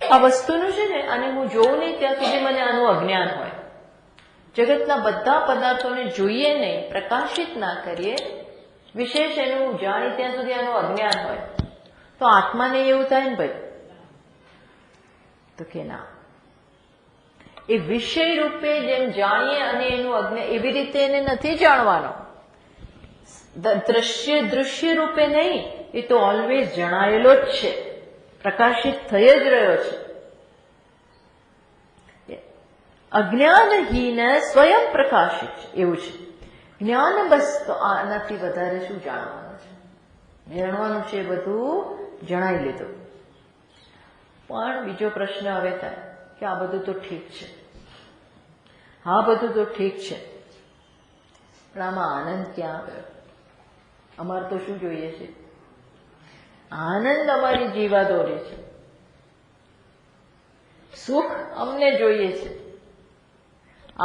આ વસ્તુનું છે ને, આને હું જોઉં નહીં ત્યાં સુધી મને આનું અજ્ઞાન હોય. જગતના બધા પદાર્થોને જોઈએ નહીં, પ્રકાશિત ના કરીએ, વિશેષ એનું જાણી ત્યાં સુધી આનું અજ્ઞાન હોય, તો આત્માને એવું થાય ને ભાઈ? તો કે ના. એ વિષય રૂપે જેમ જાણીએ અને એનું અજ્ઞાન, એવી રીતે એને નથી જાણવાનો. દૃશ્ય રૂપે નહીં, એ તો ઓલવેઝ જણાયેલો જ છે, પ્રકાશિત થઈ જ રહ્યો છે. અજ્ઞાનહીન સ્વયં પ્રકાશિત છે, એવું છે. જ્ઞાન બસ, તો આનાથી વધારે શું જાણવાનું છે? જાણવાનું છે બધું જણાઈ લીધું. પણ બીજો પ્રશ્ન હવે થાય કે આ બધું તો ઠીક છે, હા બધું તો ઠીક છે, પણ આમાં આનંદ ક્યાં આવ્યો? અમારે તો શું જોઈએ છે? આનંદ અમારી જીવાદોરી છે, સુખ અમને જોઈએ છે,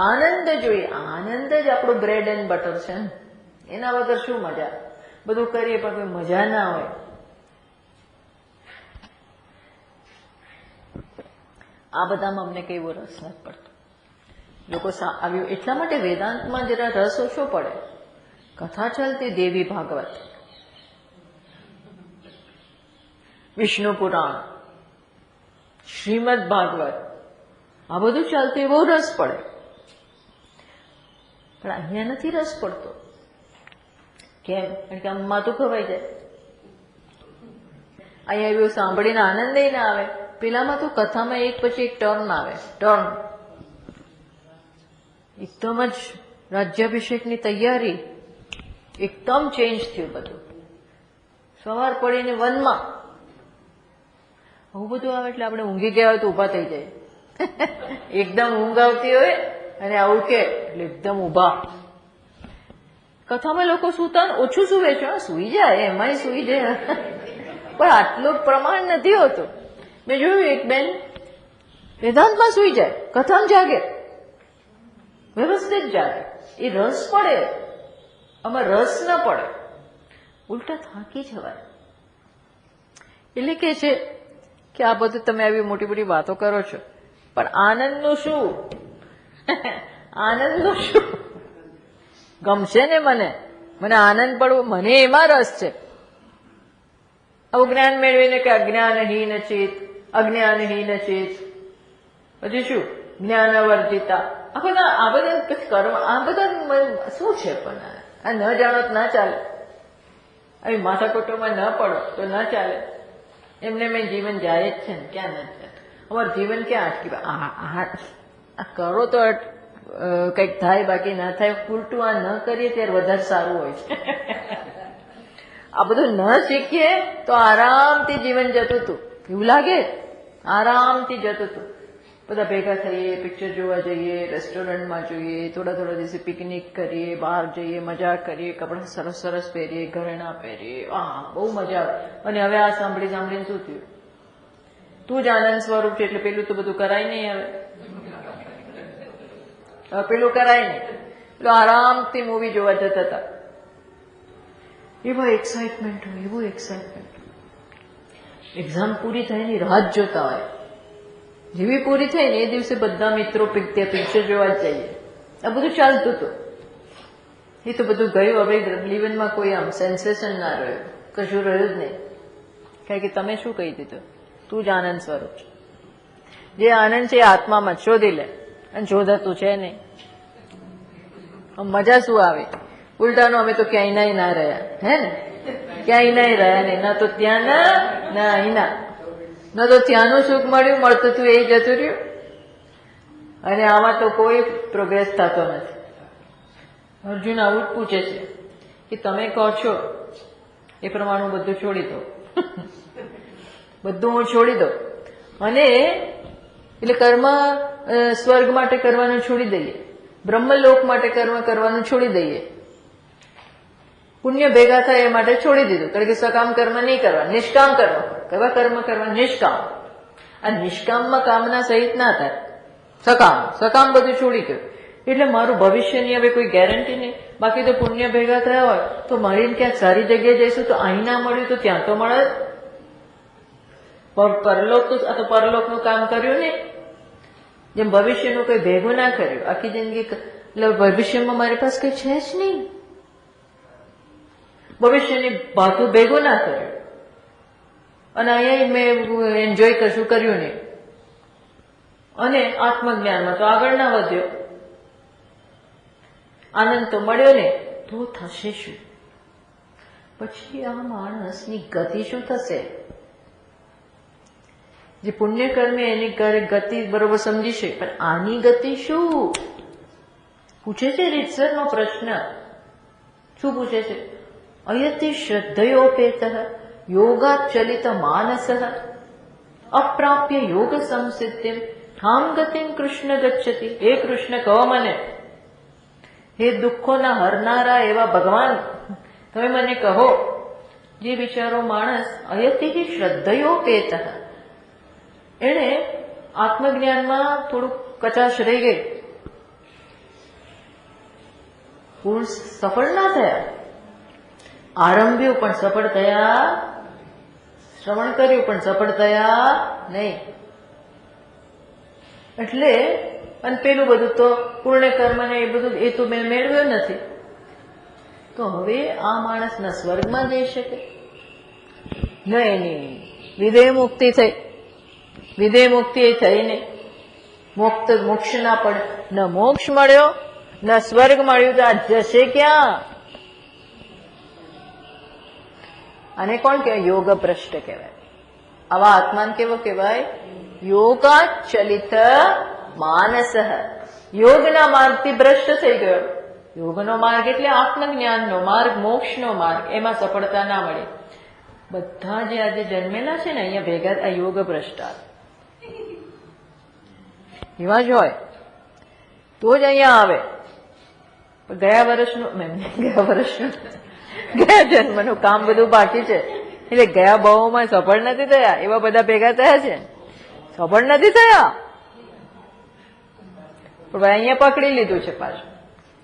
આનંદ જોઈએ. આનંદ જ આપણું બ્રેડ એન્ડ બટર છે. એના વગર શું મજા? બધું કરીએ પણ કોઈ મજા ના હોય. આ બધામાં અમને કઈ એવો રસ નથી પડતો. લોકો આવ્યું એટલા માટે વેદાંતમાં જરા રસ ઓછો પડે. કથા ચાલતી દેવી ભાગવત, વિષ્ણુ પુરાણ, શ્રીમદ ભાગવત, આ બધું ચાલતું એવો રસ પડે. પણ અહીંયા નથી રસ પડતો. કેમ? કારણ કે આમ માથું ખવાઈ જાય. અહીંયા એવું સાંભળીને આનંદ ના આવે. પેલામાં તો કથામાં એક પછી એક ટર્ન આવે. ટર્ન એકદમ જ રાજ્યાભિષેકની તૈયારી, એકદમ ચેન્જ થયું બધું. સવાર પડીને વનમાં આવું બધું આવે એટલે આપણે ઊંઘી ગયા હોય તો ઊભા થઈ જાય. એકદમ ઊંઘ આવતી હોય અને આવું કે એટલે એકદમ ઊભા. કથામાં લોકો સુતા ઓછું સુવે છે, સુઈ જાય, એમાંય સુઈ જાય, પણ આટલું પ્રમાણ નથી હોતું. મેં જોયું એક બેન વેદાંતમાં સુઈ જાય, કથામાં જાગે, વ્યવસ્થિત જાગે. એ રસ પડે, આમાં રસ ના પડે, ઉલટા થાકી જવાય. એટલે કે છે કે આ બધું તમે આવી મોટી મોટી વાતો કરો છો, પણ આનંદનું શું? આનંદનું શું? ગમશે ને મને આનંદ પડવો, મને એમાં રસ છે. આવું જ્ઞાન મેળવીને કે અજ્ઞાનહીન ચેત, અજ્ઞાનહીન ચેત, પછી શું જ્ઞાન વર્જિતા, આ બધા કર્મ, આ બધા શું છે? પણ આ ન જાણો તો ના ચાલે, આવી માથાકૂટોમાં ન પડો તો ન ચાલે. એમને મેં જીવન જાય જ છે ને, ક્યાં ન જાય? અમારું જીવન ક્યાં અટકી? આ કરો તો કંઈક થાય, બાકી ના થાય. ઉલટું આ ન કરીએ ત્યારે વધારે સારું હોય છે. આ બધું ન શીખીએ તો આરામથી જીવન જતું હતું, એવું લાગે, આરામથી જતું હતું. બધા ભેગા થઈએ, પિક્ચર જોવા જઈએ, રેસ્ટોરન્ટમાં જઈએ, થોડા થોડા દિવસે પિકનિક કરીએ, બહાર જઈએ, મજા કરીએ, કપડાં સરસ સરસ પહેરીએ, ઘરેણાં પહેરીએ, બહુ મજા આવે. અને હવે આ સાંભળી સાંભળીને શું થયું? તું જ આનંદ સ્વરૂપ છે એટલે પેલું તો બધું કરાય નહીં. હવે પેલું કરાય નહીં. પેલું આરામથી મૂવી જોવા જતા હતા. એવો એક્સાઇટમેન્ટ હોય, એવું એક્સાઇટમેન્ટ. એક્ઝામ પૂરી થઈને રાહ જોતા હોય. જેવી પૂરી થઈ ને એ દિવસે બધા મિત્રો ત્યાં પિક્ચર જોવા જ જઈએ. આ બધું ચાલતું હતું. એ તો બધું ગયું. હવે જીવનમાં કોઈ આમ સેન્સેશન ના રહ્યું, કશું રહ્યું જ નહીં. કારણ કે તમે શું કહી દીધું? તું જ આનંદ સ્વરૂપ છે. જે આનંદ છે એ આત્મામાં શોધી લે, અને શોધાતું છે નહીં. મજા શું આવે? ઉલટાનું અમે તો ક્યાંય ના રહ્યા, હે ને? ક્યાંય નહીં રહ્યા નહીં. ના તો ત્યાં ના અહીંના, ન તો ત્યાંનું સુખ મળ્યું, મળતું હતું એ જતું રહ્યું. અને આમાં તો કોઈ પ્રોગ્રેસ થતો નથી. અર્જુન આવું જ પૂછે છે કે તમે કહો છો એ પ્રમાણે હું બધું છોડી દઉં, બધું હું છોડી દઉં. અને એટલે કર્મ સ્વર્ગ માટે કરવાનું છોડી દઈએ, બ્રહ્મલોક માટે કર્મ કરવાનું છોડી દઈએ, પુણ્ય ભેગા થાય એ માટે છોડી દીધું. કારણ કે સકામ કર્મ નહીં કરવા, નિષ્કામ કર્મ. કેવા કર્મ કરવા? નિષ્કામ. આ નિષ્કામમાં કામના સહિત ના થાય. સકામ બધું છોડી ગયું. એટલે મારું ભવિષ્યની હવે કોઈ ગેરંટી નહીં. બાકી તો પુણ્ય ભેગા થયા હોય તો મારીને ક્યાંક સારી જગ્યાએ જઈશું તો અહીં ના મળ્યું તો ત્યાં તો મળે. પરલોક તો આ તો પરલોકનું કામ કર્યું ને, જેમ ભવિષ્યનું કોઈ ભેગું ના કર્યું. આખી જિંદગી એટલે ભવિષ્યમાં મારી પાસે કઈ છે જ નહીં. ભવિષ્યની ભાતું ભેગું ના કર્યું. અને અહીંયા મેં એન્જોય કશું કર્યું નહીં. અને આત્મજ્ઞાનમાં તો આગળ ના વધ્યો. આનંદ તો મળ્યો ને, તો થશે શું? પછી આ માણસની ગતિ શું થશે? જે પુણ્ય કર્મે એની ગતિ બરોબર સમજી છે, પણ આની ગતિ શું? પૂછે છે રીતસરનો પ્રશ્ન. શું પૂછે છે? અયતિ શ્રદ્ધયોપેત યોગાત ચલિત માનસ અપ્રાપ્ય યોગ સંસિદ્ધિમ હામ ગતિમ કૃષ્ણ ગચ્છતિ. હે કૃષ્ણ, કહો મને, હે દુઃખોના હરનારા એવા ભગવાન, તમે મને કહો, જે બિચારો માણસ અયતિ શ્રદ્ધયોપેત, એને આત્મજ્ઞાનમાં થોડુંક કચાશ રહી ગઈ, પૂર્ણ સફળ ના થયા. આરંભ્યું પણ સફળ થયા, શ્રવણ કર્યું પણ સફળ થયા નહીં. એટલે અને પેલું બધું તો પૂર્ણ કર્મ ને એ બધું એ તો મેં મેળવ્યો નથી. તો હવે આ માણસના સ્વર્ગમાં જઈ શકે? નહીં. વિદેહ મુક્તિ થઈ, વિદેહ મુક્તિ એ થઈ નહીં. મોક્ષ ના પડે, ન મોક્ષ મળ્યો ન સ્વર્ગ મળ્યું, તો આ જશે ક્યાં? આને કોણ કહેવાય? યોગ ભ્રષ્ટ કહેવાય. આવા આત્માને કેવો કહેવાય? યોગાચલિત માનસ. યોગના માર્ગથી ભ્રષ્ટ થઈ ગયો. યોગનો માર્ગ એટલે આત્મજ્ઞાનનો માર્ગ, મોક્ષનો માર્ગ. એમાં સફળતા ના મળે. બધા જે આજે જન્મેલા છે ને અહીંયા ભેગા, આ યોગ ભ્રષ્ટા એવા જ હોય તો જ અહીંયા આવે. ગયા જન્મનું કામ બધું બાકી છે. એટલે ગયા ભાવોમાં સફળ નથી થયા એવા બધા ભેગા થયા છે. સફળ નથી થયા પણ અહીંયા પકડી લીધું છે પાછું.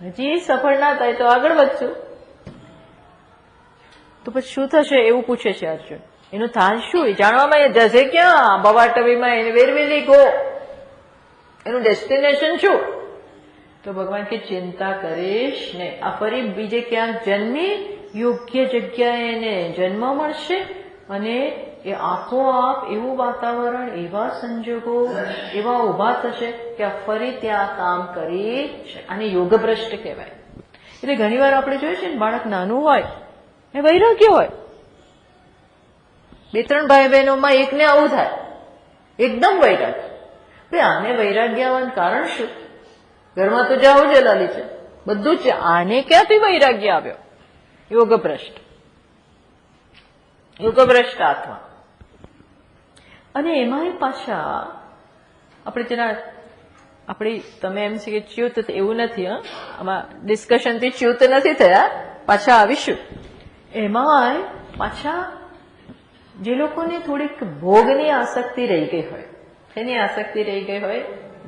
હજી સફળ ના થાય તો આગળ વધશું. તો પછી શું થશે એવું પૂછે છે અર્જુન. એનું થાય શું? એ જાણવામાં એ જશે ક્યાં? ભવાટવીમાં એને વેરવેલી ગો. એનું ડેસ્ટિનેશન શું? તો ભગવાન કે ચિંતા કરીશ નહીં. આ ફરી બીજે ક્યાંક જન્મી યોગ્ય જગ્યાએ એને જન્મ મળશે અને એ આપોઆપ એવું વાતાવરણ, એવા સંજોગો એવા ઊભા થશે કે આ ફરી ત્યાં કામ કરી આને યોગભ્રષ્ટ કહેવાય. એટલે ઘણી વાર આપણે જોઈએ છે ને, બાળક નાનું હોય એ વૈરાગ્ય હોય, 2-3 ભાઈ બહેનોમાં એકને આવું થાય, એકદમ વૈરાગ્ય. ભાઈ આને વૈરાગ્યવાન કારણ શું? ઘરમાં તો જાઓ જલાલી છે, બધું જ છે, આને ક્યાંથી વૈરાગ્ય આવ્યો? યોગભ્રષ્ટ આત્મા. અને એમાંય પાછા તમે એમ છે કે ચ્યુત, એવું નથી. આમાં ડિસ્કશનથી ચ્યુત નથી થયા, પાછા આવીશું. એમાંય પાછા જે લોકોને થોડીક ભોગની આસક્તિ રહી ગઈ હોય, એની આસક્તિ રહી ગઈ હોય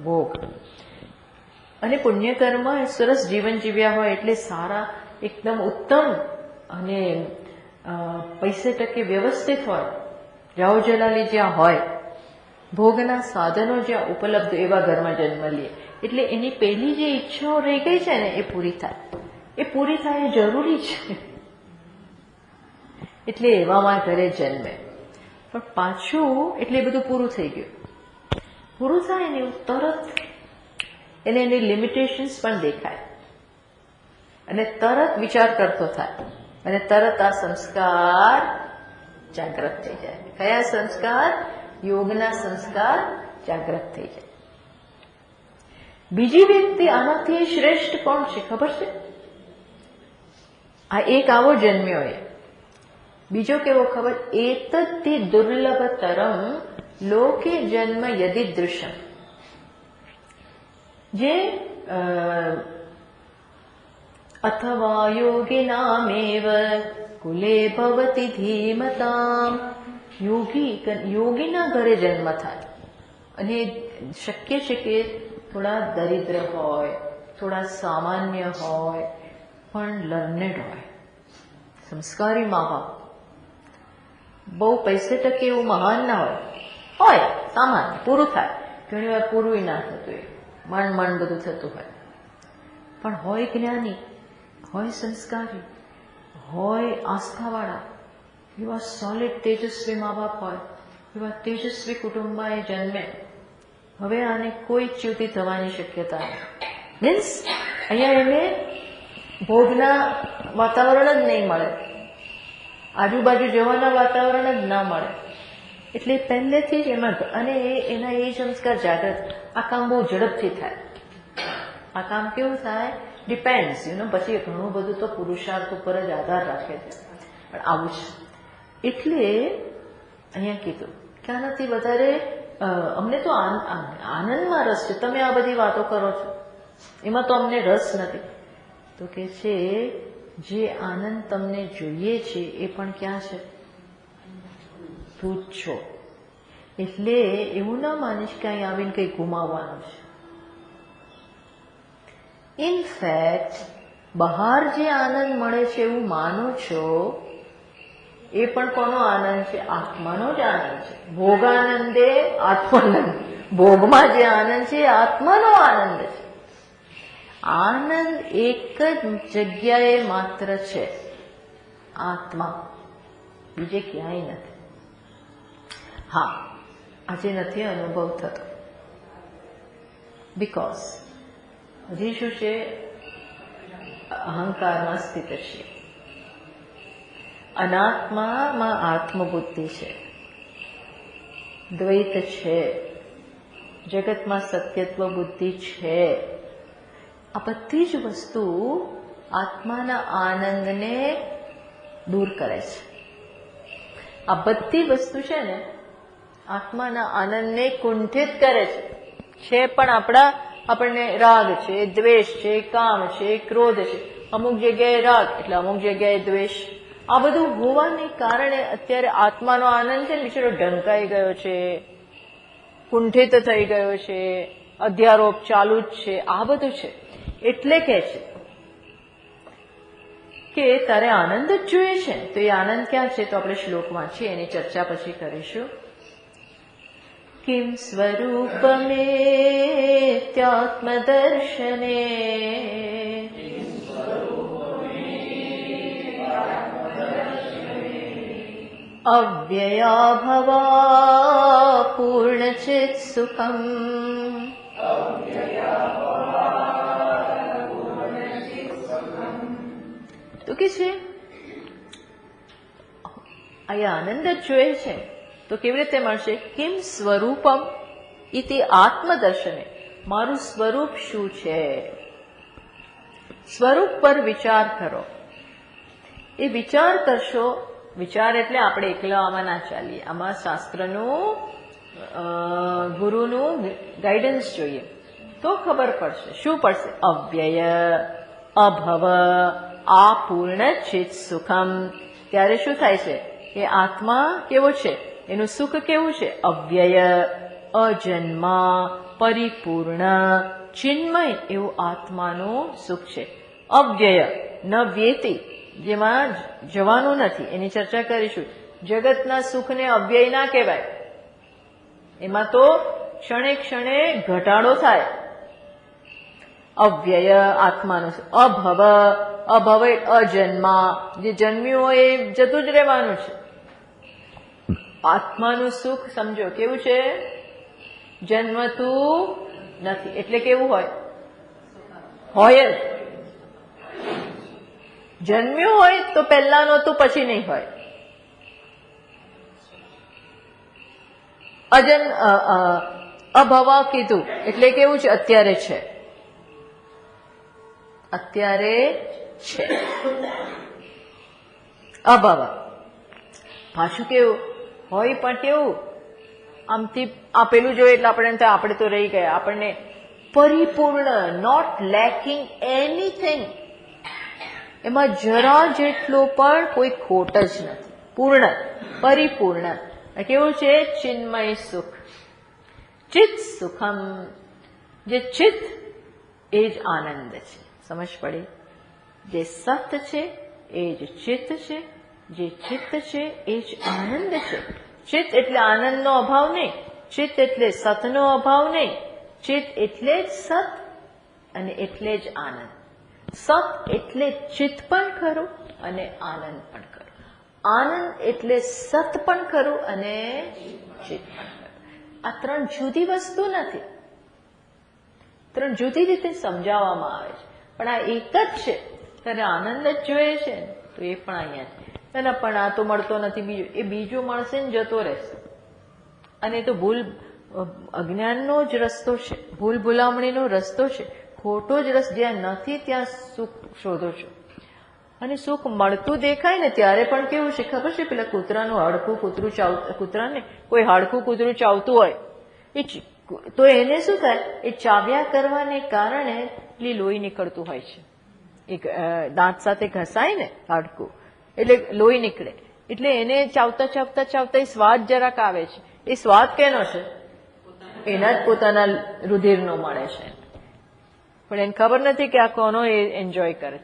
ભોગ, અને પુણ્યકર્મ સરસ જીવન જીવ્યા હોય એટલે સારા, એકદમ ઉત્તમ અને પૈસે ટકે વ્યવસ્થિત હોય, જાઓ જલાલી જ્યાં હોય, ભોગના સાધનો જ્યાં ઉપલબ્ધ, એવા ઘરમાં જન્મ લે એટલે એની પહેલી જે ઈચ્છાઓ રહી ગઈ છે ને એ પૂરી થાય. એ પૂરી થાય એ જરૂરી છે, એટલે એવામાં ઘરે જન્મે. પણ પાછું એટલે બધું પૂરું થઈ ગયું. પૂરું થાય ને એવું તરત એને એની લિમિટેશન્સ પણ દેખાય, અને તરત વિચાર કરતો થાય, અને તરત આ સંસ્કાર જાગૃત થઈ જાય. કયા સંસ્કાર? યોગના સંસ્કાર જાગૃત થઈ જાય. બીજી વ્યક્તિ આનાથી શ્રેષ્ઠ કોણ છે ખબર છે? આ એક આવો જન્મ્યો એ. બીજો કેવો ખબર? એતદ્ધિ દુર્લભતરમ લોકે જન્મ યદિદૃશમ. જે અથવા યોગિનામેવ કુલે ભવતિ ધીમતામ. યોગીના ઘરે જન્મ થાય, અને શક્ય છે કે થોડા દરિદ્ર હોય, થોડા સામાન્ય હોય, પણ લર્નેડ હોય, સંસ્કારી મા બાપ, બહુ પૈસે ટકે એવું મહાન ના હોય, સામાન્ય, પૂરું થાય. ઘણી વાર પૂરું ના થતું, એ મન બધું થતું હોય, પણ હોય જ્ઞાની, હોય સંસ્કારી, હોય આસ્થાવાળા, એવા સોલિડ તેજસ્વી મા બાપ હોય, એવા તેજસ્વી કુટુંબમાં એ જન્મે. હવે આને કોઈ ચ્યુતિ થવાની શક્યતા નથી. મીન્સ અહીંયા એને ભોગના વાતાવરણ જ નહીં મળે, આજુબાજુ જવાના વાતાવરણ જ ના મળે. એટલે પહેલેથી જ એમાં, અને એના એ સંસ્કાર જાગૃત. આ કામ બહુ ઝડપથી થાય. આ કામ કેવું થાય? ડિપેન્ડ્સ, પછી ઘણું બધું તો પુરુષાર્થ ઉપર જ આધાર રાખે છે, પણ આવું છે. એટલે અહીંયા કીધું કે આનાથી વધારે અમને તો આનંદમાં રસ છે. તમે આ બધી વાતો કરો છો એમાં તો અમને રસ નથી. તો કે છે જે આનંદ તમને જોઈએ છે એ પણ ક્યાં છે? તુચ્છ છો. એટલે એવું ના માનીશ કે અહીં આવીને કંઈ ગુમાવવાનું છે. ઇનફેક્ટ બહાર જે આનંદ મળે છે એવું માનો છો, એ પણ કોનો આનંદ છે? આત્માનો જ આનંદ છે. ભોગાનંદે આત્માનંદ. ભોગમાં જે આનંદ છે એ આત્માનો આનંદ છે. આનંદ એક જ જગ્યાએ માત્ર છે, આત્મા, બીજે ક્યાંય નથી. હા, આજે નથી અનુભવ થતો, બીકોઝ હજી શું છે? અહંકારમાં સ્થિત છે. અનાત્મામાં આત્મબુદ્ધિ છે, દ્વૈત છે, જગતમાં સત્યત્વ બુદ્ધિ છે. આ બધી જ વસ્તુ આત્માના આનંદને દૂર કરે છે. આ બધી વસ્તુ છે ને આત્માના આનંદને કુંઠિત કરે છે. પણ આપણને રાગ છે, દ્વેષ છે, કામ છે, ક્રોધ છે. અમુક જગ્યાએ રાગ એટલે અમુક જગ્યાએ દ્વેષ. આ બધું હોવાને કારણે અત્યારે આત્માનો આનંદ છે ને બિચારો ઢંકાઈ ગયો છે, કુંઠિત થઈ ગયો છે, અધ્યારોપ ચાલુ જ છે. આ બધું છે. એટલે કે છે કે તારે આનંદ જ જોઈએ છે. તો એ આનંદ ક્યાં છે? તો આપણે શ્લોક વાંચીએ, એની ચર્ચા પછી કરીશું. કિમ સ્વરૂપમેત્યાત્મદર્શને અવ્યયા ભવા પૂર્ણચિત સુખમ. તો કે છે અહીંયા આનંદ જ જોઈએ છે તો કેવી રીતે મળશે? કિમ સ્વરૂપમ ઇતિ આત્મદર્શને. મારું સ્વરૂપ શું છે? સ્વરૂપ પર વિચાર કરો. એ વિચાર કરશો. વિચાર એટલે આપણે એકલા આમાં ના ચાલીએ. આમાં શાસ્ત્રનું ગુરુનું ગાઈડન્સ જોઈએ તો ખબર પડશે. શું પડશે? અવ્યય, અભવ, આપૂર્ણ ચિત સુખમ. ત્યારે શું થાય છે? એ આત્મા કેવો છે? એનું સુખ કેવું છે? અવ્યય, અજન્મા, પરિપૂર્ણ, ચિન્મય એવું આત્માનું સુખ છે. અવ્યય ન વ્યેતિ, જેમાં જવાનું નથી, એની ચર્ચા કરીશું. જગતના સુખને અવ્યય ના કહેવાય. એમાં તો ક્ષણે ક્ષણે ઘટાડો થાય. અવ્યય આત્માનું સુખ. અભવ, અભવ અજન્મા, જે જન્મ્યું હોય એ જતું જ રહેવાનું છે. આત્માનું સુખ સમજો કેવું છે? જન્મતું નથી. એટલે કેવું હોય? હોય જ. જન્મ્યું હોય તો પહેલા નહોતું પછી નહીં હોય. અભવ કીધું એટલે કેવું છે? અત્યારે છે. અત્યારે છે. અભવ. પાછું કેવું હોય? પણ કેવું? આમથી આપેલું જોઈએ એટલે આપણે તો રહી ગયા. આપણને પરિપૂર્ણ, નોટ લેકિંગ એનીથિંગ. એમાં જરા જેટલો પણ કોઈ ખોટ જ નથી. પૂર્ણ, પરિપૂર્ણ. કેવું છે? ચિન્મય સુખ. ચિત્ત સુખમ. જે ચિત્ત એ જ આનંદ છે. સમજ પડી? જે સત છે એ જ ચિત્ત છે. જે ચિત્ત છે એ જ આનંદ છે. ચિત્ત એટલે આનંદનો અભાવ નહીં. ચિત્ત એટલે સતનો અભાવ નહીં. ચિત્ત એટલે જ સત અને એટલે જ આનંદ. સત એટલે ચિત્ત પણ ખરું અને આનંદ પણ ખરું. આનંદ એટલે સત પણ ખરું અને ચિત્ત પણ ખરું. આ ત્રણ જુદી વસ્તુ નથી. ત્રણ જુદી રીતે સમજાવવામાં આવે છે પણ આ એક જ છે. ત્યારે આનંદ જ જોઈએ છે ને તો એ પણ અહીંયા છે. પણ આ તો મળતો નથી. બીજો એ બીજો મળશે ને જતો રહેશે. અને એ તો ભૂલ અજ્ઞાનનો જ રસ્તો છે. ભૂલ ભૂલામણીનો રસ્તો છે. ખોટો જ રસ. જ્યાં નથી ત્યાં સુખ શોધો છો. અને સુખ મળતું દેખાય ને ત્યારે પણ કેવું છે ખબર છે? પેલા કૂતરાનું હાડકું કૂતરું કૂતરાને કોઈ હાડકું કૂતરું ચાવતું હોય તો એને શું થાય? એ ચાવ્યા કરવાને કારણે એટલી લોહી નીકળતું હોય છે. એક દાંત સાથે ઘસાય ને હાડકું એટલે લોહી નીકળે. એટલે એને ચાવતા ચાવતા ચાવતા એ સ્વાદ જરાક આવે છે. એ સ્વાદ કેનો છે? એના જ પોતાના રુધિરનો મળે છે. પણ એને ખબર નથી કે આ કોનો એ એન્જોય કરે.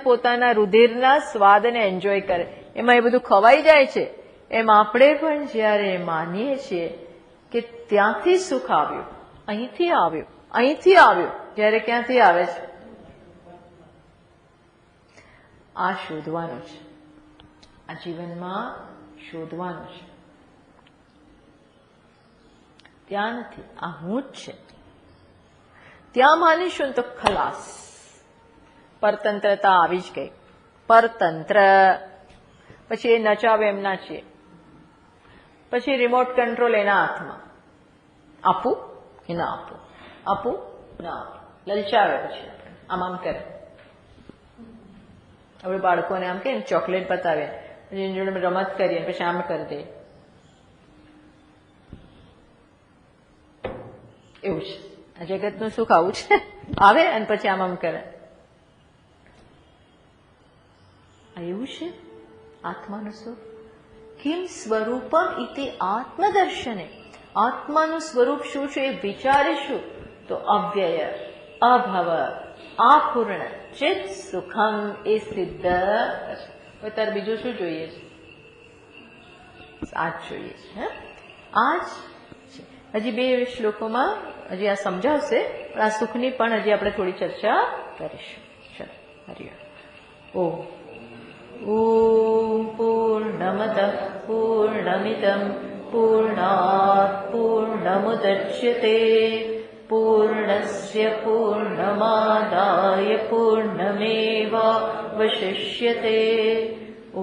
પોતાના રુધિરના સ્વાદને એન્જોય કરે. એમાં એ બધું ખવાઈ જાય છે. એમ આપણે પણ જયારે માનીએ છીએ કે ત્યાંથી સુખ આવ્યું, અહીંથી આવ્યું, અહીંથી આવ્યું, ત્યારે ક્યાંથી આવે છે? આ શોધવાનું છે. આ જીવનમાં શોધવાનું છે. ત્યાં નથી. આ હું જ છે. ત્યાં માનીશું તો ખલાસ. પરતંત્રતા આવી જ ગઈ. પરતંત્ર. પછી એ નચાવે એમ ના છીએ. પછી રિમોટ કંટ્રોલ એના હાથમાં. આપું કે ના આપું, આપું ના આપું. લલચાવે પછી આમ આમ કરે. આપણે બાળકોને આમ કે ચોકલેટ બતાવે પછી એની જોડે રમત કરીએ પછી આમ કરી દે. એવું છે આ જગતનું સુખ. આવું છે. આવે અને પછી આમ આમ કરે. આ એવું છે આત્માનું સુખ. કિમ સ્વરૂપમ ઇતિ આત્મદર્શને. આત્માનું સ્વરૂપ શું છે એ વિચારીશું તો અવ્યય, અભવ, આપૂર્ણ, ચિત્ત સુખમ એ સિદ્ધ થશે. હવે તારે બીજું શું જોઈએ છે? આ જ જોઈએ છે. આ જ છે. હજી બે શ્લોકોમાં હજી આ સમજાવશે પણ આ સુખની પણ હજી આપણે થોડી ચર્ચા કરીશું. ચલો હરિ ઓમ. ॐ पूर्णमदः पूर्णमिदं पूर्णात् पूर्णमुदच्यते पूर्णस्य पूर्णमादाय पूर्णमेवावशिष्यते। ॐ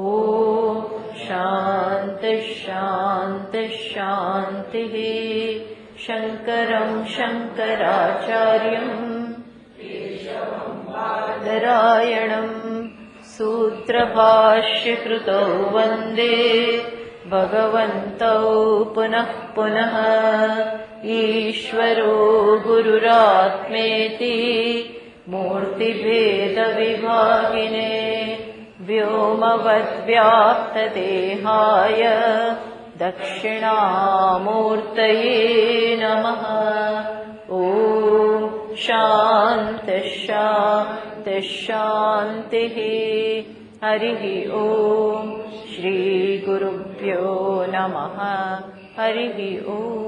शान्तिः शान्तिः शान्तिः। शङ्करं शङ्कराचार्यं नारायणं सूत्रभाष्यकृतौ वन्दे भगवन्तौ पुनः पुनः। ईश्वरो गुरुरात्मेति मूर्तिभेदविभागिने व्योमवद्व्याप्तदेहाय दक्षिणामूर्तये नमः। ॐ शान्तिः शान्तिः शान्तिः। हरिः ॐ श्रीगुरुभ्यो नमः। हरिः ॐ।